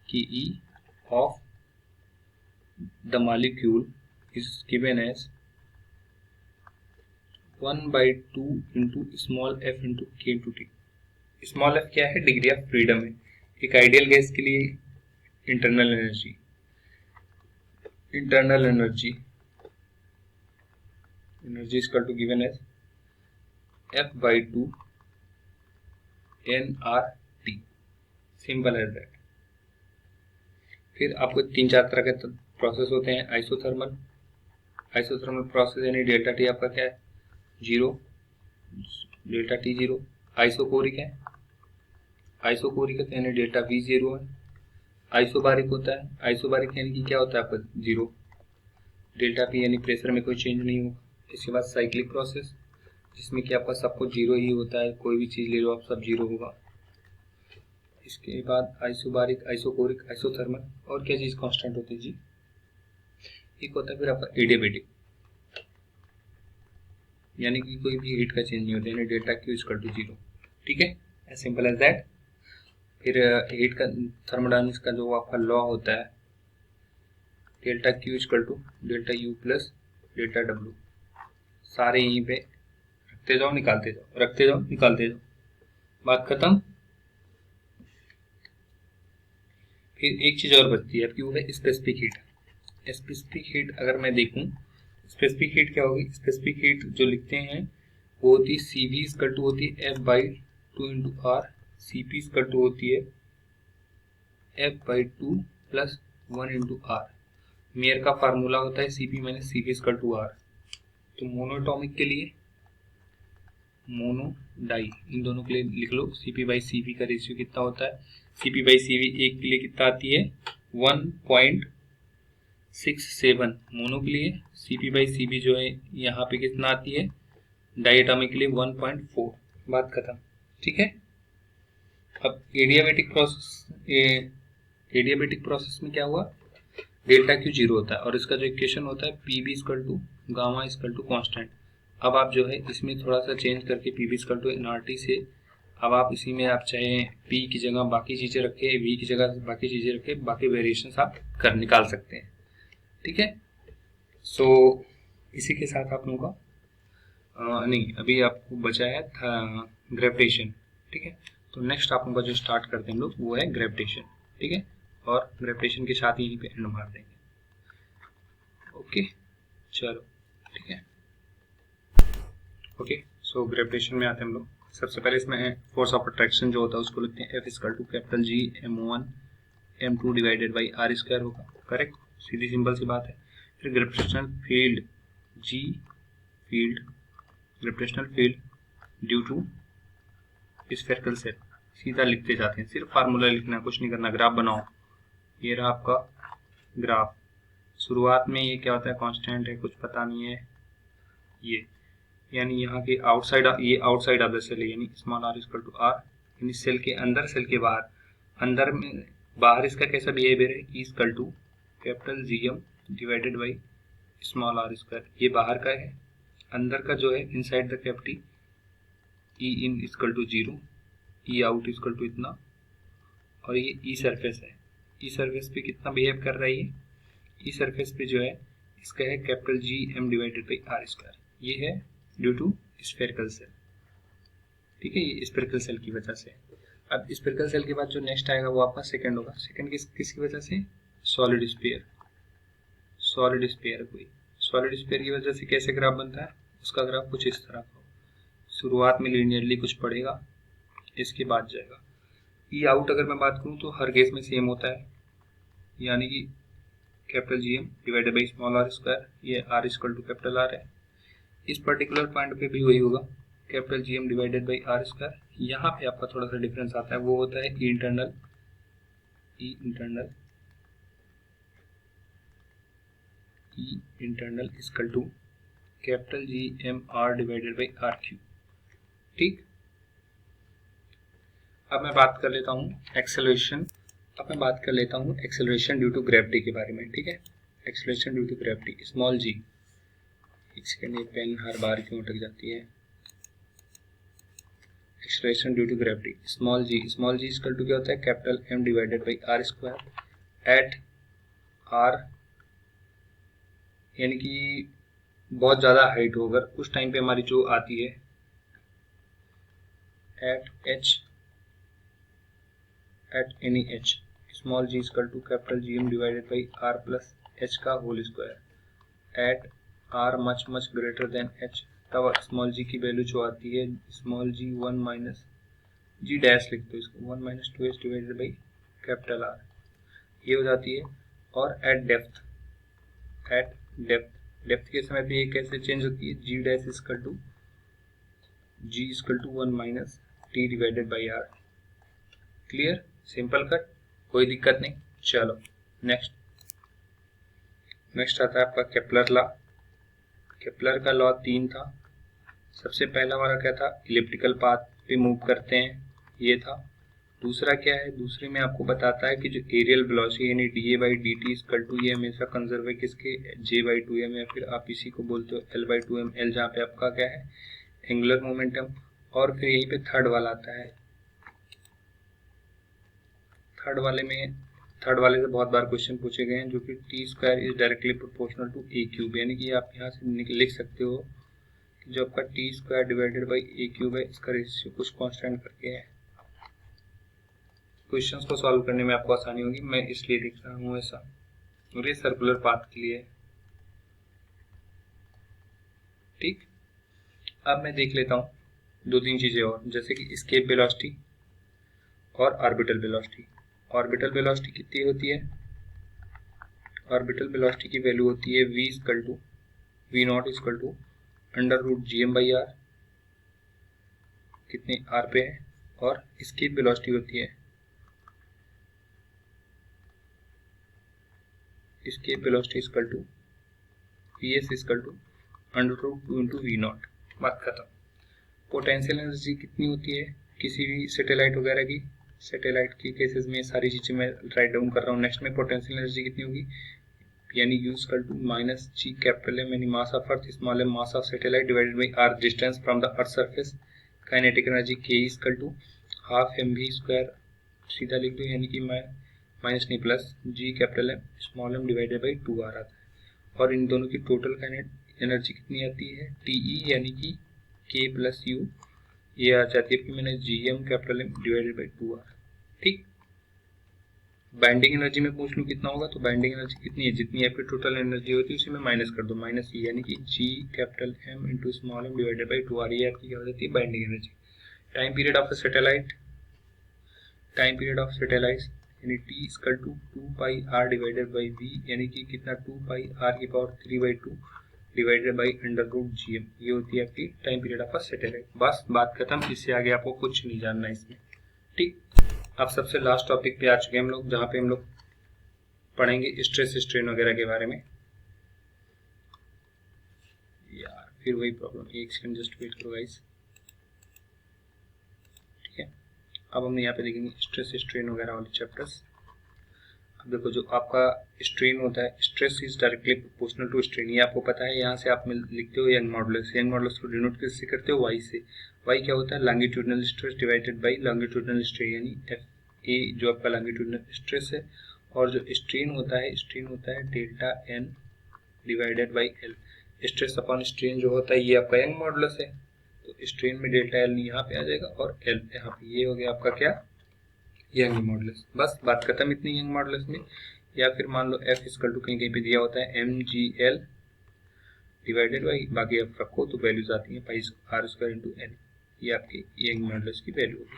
की E of the molecule is given as 1/2 into small F into K into T. Small F क्या है? डिग्री ऑफ फ्रीडम है। एक आइडियल गैस के लिए internal energy is equal to given as F/2 nRT, simple as that. फिर आपको 3-4 तरह के प्रोसेस होते हैं। आइसोथर्मल प्रोसेस यानी डेल्टा टी आपका क्या है? 0, डेल्टा टी 0। आइसोकोरिक है यानी डेल्टा वी 0 है। आइसोबारिक होता है, आइसोबारिक यानी कि क्या होता है आपका? 0, डेल्टा पी यानी प्रेशर में कोई चेंज नहीं होगा। इसके बाद साइक्लिक प्रोसेस जिसमें कि आपका सब कुछ 0 ही होता है, कोई भी चीज़ ले लो आप सब 0 होगा। इसके बाद आइसोबारिक, आइसोकोरिक, आइसोथर्मल, और क्या चीज़ कांस्टेंट होती है जी? एक होता है फिर आपका एडियाबैटिक, यानी कि कोई भी हीट का चेंज नहीं होता, यानी डेल्टा क्यू इक्वल टू 0। ठीक है, एज सिंपल एज दैट। फिर हीट का थर्मोडायनेमिक्स का जो आपका लॉ होता है, delta Q equal to delta U plus delta W. सारे यहीं पे रखते जाओ, निकालते जाओ, रखते जाओ, निकालते जाओ, बात खत्म। फिर एक चीज और बचती है आपकी, वो है स्पेसिफिक हीट। स्पेसिफिक हीट अगर मैं देखूं, स्पेसिफिक हीट क्या होगी? स्पेसिफिक हीट जो लिखते हैं वो होती है CV इक्वल टू होती है F/2 into R. CP equal to होती है F/2 plus 1 into R. Mayer का फार्मूला होता है CP minus CV equal to R. तो मोनोटॉमिक के लिए मोनो डाई, इन दोनों के लिए लिख लो CP/CV का रेशियो कितना होता है? CP/CV एक के लिए कितना आती है? 1.67। मोनो के लिए CP/CV जो है यहाँ पे कितना आती है? डायटोमिक के लिए 1.4, बात खत्म। ठीक है। अब एडियाबैटिक प्रोसेस में क्या हुआ? डेल्टा क्यू 0 होता है और इसका जो इक्वेशन होता है PV equal to gamma equal to constant. अब आप जो है इसमें थोड़ा सा चेंज करके PV इक्वल टू nRT से, अब आप इसी में आप चाहे P की जगह बाकी चीज़ें रखें, V की जगह बाकी चीज़ें रखें, बाकी वेरिएशन आप निकाल सकते हैं। ठीक है। सो इसी के साथ आप लोगों का नहीं, अभी आपको बचा है ग्रेविटेशन। ठीक है, तो नेक्स्ट आप लोगों का जो स्टार्ट करते हैं हम लोग वो है ग्रेविटेशन। ठीक है, और ग्रेविटेशन के साथ यहीं पे एंड मार देंगे। ओके, चलो ठीक है। ओके, सो ग्रेविटेशन में आते हैं हम लोग। सबसे पहले इसमें है फोर्स ऑफ अट्रैक्शन जो होता है उसको लिखते हैं F equal to capital G m1 m2 divided by r square होगा। करेक्ट, सीधी सिंपल सी बात है। फिर gravitational field G field, gravitational field due to spherical shape, सीधा लिखते जाते हैं, सिर्फ फार्मूला लिखना, कुछ नहीं करना। ग्राफ बनाओ, ये रहा आपका ग्राफ। शुरुआत में ये क्या होता है? कांस्टेंट है, कुछ पता नहीं है ये, यानी यहाँ के आउटसाइड, ये आउटसाइड ऑफ द सेल है, यानी small r equal to r, यानी सेल के अंदर, सेल के बाहर। अंदर में बाहर इसका कैसा बिहेवियर है? E equal to capital Gm divided by small r square, ये बाहर का है। अंदर का जो है inside the cavity E in equal to 0, E out equal to इतना, और ये E सरफेस है। E सरफेस पे कितना बिहेव कर रहा है ये? E सरफेस पे जो है इसका है capital Gm divided by r square, ये है ड्यू टू स्फेरिकल सेल। ठीक है, ये स्फेरिकल सेल की वजह से। अब स्फेरिकल सेल के बाद जो नेक्स्ट आएगा वो आपका सेकंड किसकी वजह से? Solid sphere. कोई सॉलिड स्फीयर की वजह से कैसे ग्राफ बनता है, उसका ग्राफ कुछ इस तरह का, शुरुआत में लीनियरली कुछ पड़ेगा, इसके बाद जाएगा। ई आउट अगर मैं बात करूं तो हर केस में सेम होता है, यानी कि capital GM divided by small R square, ये R equal to capital R है। इस पर्टिकुलर पॉइंट पे भी वही होगा, capital GM divided by R square. यहाँ पे आपका थोड़ा सा डिफरेंस आता है, वो होता है E internal equal to capital GM R divided by R cube. ठीक, अब मैं बात कर लेता हूँ एक्सेलरेशन ड्यू टू ग्रेविटी के बारे में। ठीक है, acceleration due to gravity small g, एक सेकेंड, ये पेन हर बार क्यों अटक जाती है। Acceleration due to gravity small g equal to क्या होता है, capital M divided by R square at r, यानी कि बहुत ज़्यादा हाइट हो, अगर उस टाइम पे हमारी जो आती है at any h, small g equal to capital GM divided by r plus h का whole square at r much greater than h। तब स्मॉल g की वैल्यू जो आती है small g 1 minus g dash लिखते हो इसको, 1 minus 2h divided by capital R, ये हो जाती है। और एट डेप्थ के समय पे ये कैसे चेंज होती है, g dash equal to 1 minus t divided by R। Clear, simple cut, कोई दिक्कत नहीं। चलो नेक्स्ट आता है आपका केपलर लॉ। केपलर का लॉ 3 था। सबसे पहला हमारा क्या था, इलिप्टिकल पाथ पे मूव करते हैं, ये था। दूसरा क्या है, दूसरे में आपको बताता है कि जो एरियल वेलोसिटी यानी dA/dt इक्वल टू, ये हमेशा कंजर्व है किसके, J/2m, या फिर आप इसी को बोलते हो L/2m, L जहाँ पे आपका क्या है एंगुलर मोमेंटम। और फिर यहीं पे थर्ड वाला आता है, थर्ड वाले से बहुत बार क्वेश्चन पूछे गए हैं, जो कि T square is directly proportional to A cube, यानी कि आप यहाँ से लिख सकते हो कि जो आपका T square divided by A cube है, इसका रेशियो कुछ कांस्टेंट करके है। क्वेश्चंस को सॉल्व करने में आपको आसानी होगी, मैं इसलिए लिख रहा हूँ ऐसा, और ये सर्कुलर पाथ के लिए। ठीक, अब मैं देख लेता हूँ 2-3 चीजें और, जैसे कि एस्केप वेलोसिटी और ऑर्बिटल वेलोसिटी। ऑर्बिटल वेलोसिटी कितनी होती है, ऑर्बिटल वेलोसिटी की वैल्यू होती है v naught equal to under root GM by R, कितने R पे है। और एस्केप वेलोसिटी होती है, escape velocity equal to vs equal to under root 2 into v naught. बात खत्म। पोटेंशियल एनर्जी कितनी होती है किसी भी सैटेलाइट वगैरह की, सैटेलाइट की केसेस में सारी चीजें मैं राइट डाउन कर रहा हूँ। नेक्स्ट में पोटेंशियल एनर्जी कितनी होगी, यानी U equal to minus G capital M यानी mass of earth small m mass of satellite divided by R distance from the earth surface. Kinetic energy K equal to half mv square, सीधा लिख दो, यानी कि मैं minus नहीं plus G capital M small m divided by 2R आता है। और इन दोनों की टोटल काइनेटिक एनर्जी कितनी आती है, TE यानी कि K प्लस U, ये आ जाती है कि मैंने GM capital M divided by 2R। ठीक, बाइंडिंग एनर्जी में पूछ लूँ कितना होगा, तो बाइंडिंग एनर्जी कितनी है, जितनी आपकी टोटल एनर्जी होती है उसी में माइनस कर दो, माइनस ई, यानी कि G capital M into small m divided by 2R, ये आपकी क्या हो जाती है binding energy. Time period of satellite यानी T equal to 2 pi R divided by V, यानी कि कितना 2 पाई R की power 3/2 divided by under root GM, ये होती है आपकी टाइम पीरियड ऑफ सैटेलाइट। बस बात खत्म, इससे आगे आपको कुछ नहीं जानना इसमें। ठीक, अब सबसे लास्ट टॉपिक पे आ चुके हैं हम लोग, जहाँ पे हम लोग पढ़ेंगे स्ट्रेस स्ट्रेन वगैरह के बारे में। यार फिर वही प्रॉब्लम, एक सेकंड जस्ट वेट करो गाइस। ठीक है, अब हम यहाँ पे देखेंगे स्ट्रेस स्ट्रेन वगैरह वाले चैप्टर्स। अब देखो, जो आपका स्ट्रेन होता है, stress is directly proportional to strain, ये आपको पता है। यहाँ से आप लिखते हो यंग मॉडुलस, यंग मॉडुलस को डिनोट किससे करते हो, वाई से। वाई क्या होता है, longitudinal stress divided by longitudinal strain, यानी FA जो आपका लॉन्गिट्यूडनल स्ट्रेस है। और जो स्ट्रेन होता है delta N divided by L। Stress upon strain जो होता है ये आपका यंग मॉडुलस है, तो स्ट्रेन में डेल्टा L यहाँ पे आ जाएगा और L यहाँ पे, ये हो गया आपका क्या, यंग मॉडुलस। बस बात खत्म इतनी यंग मॉडुलस में। या फिर मान लो F इक्वल टू कहीं कहीं पे दिया होता है MGL डिवाइडेड बाई, बाकी आप रखो तो वैल्यूज आती हैं पाई आर स्क्वायर इंटू एन, ये आपकी यंग मॉडुलस की वैल्यू होगी।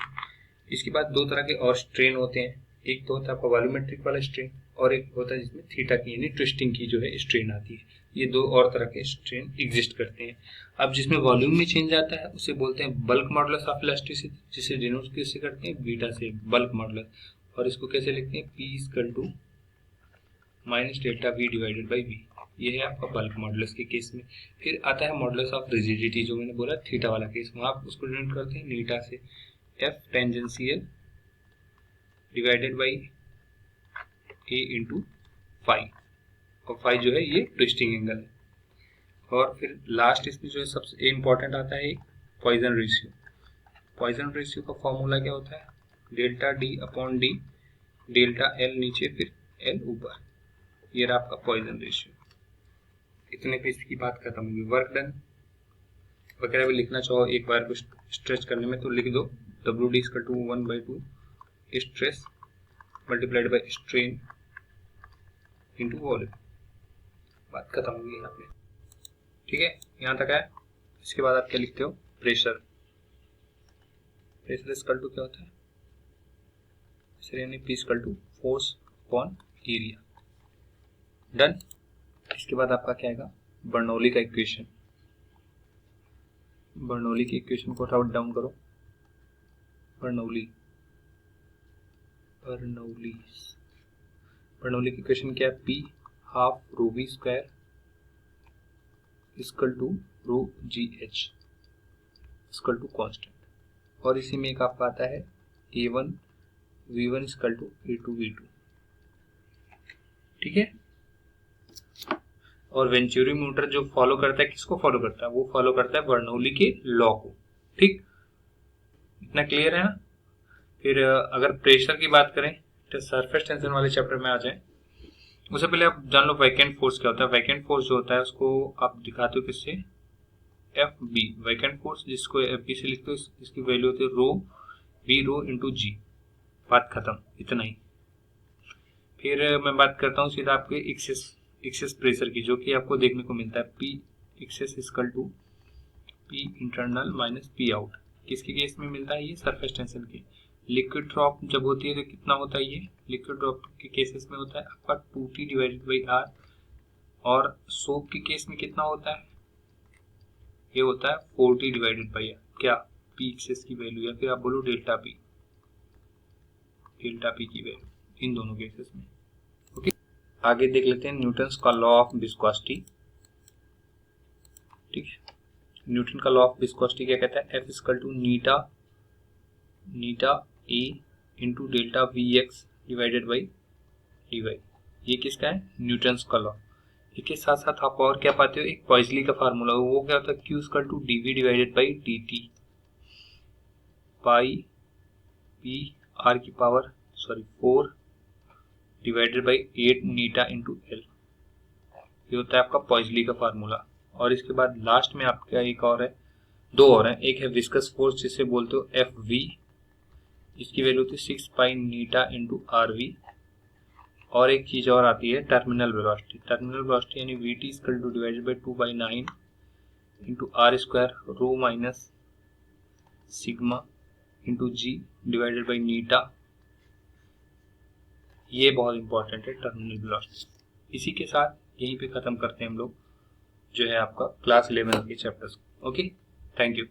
इसके बाद दो तरह के और स्ट्रेन होते हैं, एक तो होता है आपका वॉल्यूमेट्रिक वाला स्ट्रेन और एक होता है जिसमें थीटा की यानी ट्विस्टिंग की जो है स्ट्रेन आती है। ये दो और तरह के स्ट्रेन एग्जिस्ट करते हैं। अब जिसमें वॉल्यूम में चेंज आता है उसे बोलते हैं बल्क मॉडुलस ऑफ इलास्टिसिटी, जिसे डिनोट किससे करते हैं, बीटा से, बल्क मॉडुलस। और इसको कैसे लिखते हैं, P equal to minus delta V divided by V, ये है आपका बल्क मॉडुलस के केस में। फिर आता है मॉडुलस ऑफ रिजिडिटी, जो मैंने बोला थीटा वाला केस, वहाँ आप उसको डिनोट करते हैं नीटा से, F tangential divided by A into phi, और फाई जो है ये ट्विस्टिंग एंगल है। और फिर लास्ट इसमें जो है सबसे इम्पॉर्टेंट आता है पॉइजन रेशियो। पॉइजन रेशियो का फॉर्मूला क्या होता है, delta D upon D, delta L नीचे फिर एल ऊपर, ये रहा आपका पॉइजन रेशियो। इतने पे इसकी बात खत्म होगी। वर्क डन वगैरह भी लिखना चाहो एक बार को स्ट्रेच करने में तो लिख दो, W D equal to 1/2 stress multiplied by strain into volume, बात खत्म होगी यहाँ पे। ठीक है, यहाँ तक है। इसके बाद आप क्या लिखते हो, प्रेशर। प्रेशर इक्वल टू क्या होता है, प्रेशर यानी P equal to force upon area. Done. इसके बाद आपका क्या आएगा, बर्नौली का इक्वेशन। बर्नौली की इक्वेशन को राउट डाउन करो, बर्नौली की इक्वेशन क्या है, P half rho V square equal to rho G H equal to constant, और इसी में एक आपका आता है A1 V1 equal to A2 V2। ठीक है, और वेंचुरी मोटर जो फॉलो करता है, किसको फॉलो करता है, वो फॉलो करता है बर्नौली के लॉ को। ठीक, इतना क्लियर है ना। फिर अगर प्रेशर की बात करें तो सरफेस टेंशन वाले चैप्टर में आ जाए, उससे पहले आप जान लो वैकेंट फोर्स क्या होता है। वैकेंट फोर्स जो होता है उसको आप दिखाते हो किससे, एफ बी। वैकेंट फोर्स जिसको एफ बी से लिखते हो, इसकी वैल्यू होती है रो बी रो इंटू जी, बात खत्म, इतना ही। फिर मैं बात करता हूँ सीधा आपके एक्सेस प्रेशर की, जो कि आपको देखने को मिलता है P excess equal to P internal minus P out. किसके केस में मिलता है, ये सरफेस टेंशन के। लिक्विड ड्रॉप जब होती है तो कितना होता है, ये लिक्विड ड्रॉप के केसेस में होता है आपका 2t डिवाइडेड बाई आर, और सोप के केस में कितना होता है, ये होता है 4t डिवाइडेड बाई आर, क्या पी एक्सेस की वैल्यू, या फिर आप बोलो डेल्टा पी की वैल्यू, इन दोनों केसेस में। ओके, आगे देख लेते हैं न्यूटन्स का लॉ ऑफ विस्कोसिटी। ठीक है, न्यूटन का लॉ ऑफ विस्कोसिटी क्या कहता है, F equal to eta A into delta V X divided by D Y. ये किसका है, न्यूटन्स का लॉ। इसके साथ साथ आप और क्या पाते हो, एक पॉइजली का फार्मूला, वो क्या होता है, Q equal to D V divided by D T pi P R की power 4 divided by 8 eta into L, ये होता है आपका पॉइजली का फार्मूला। और इसके बाद लास्ट में आपका एक और है, दो और है, एक है विस्कस फोर्स जिसे बोलते हो एफ वी, इसकी वैल्यू होती है 6 pi eta into R V, और एक चीज और आती है टर्मिनल वेलोसिटी। टर्मिनल वेलोसिटी यानी V T equal to divided by 2/9 into R square rho minus sigma into G divided by eta, ये बहुत इंपॉर्टेंट है टर्मिनल वेलोसिटी। इसी के साथ यहीं पे खत्म करते हैं हम लोग जो है आपका क्लास 11 के चैप्टर्स। Okay, thank you.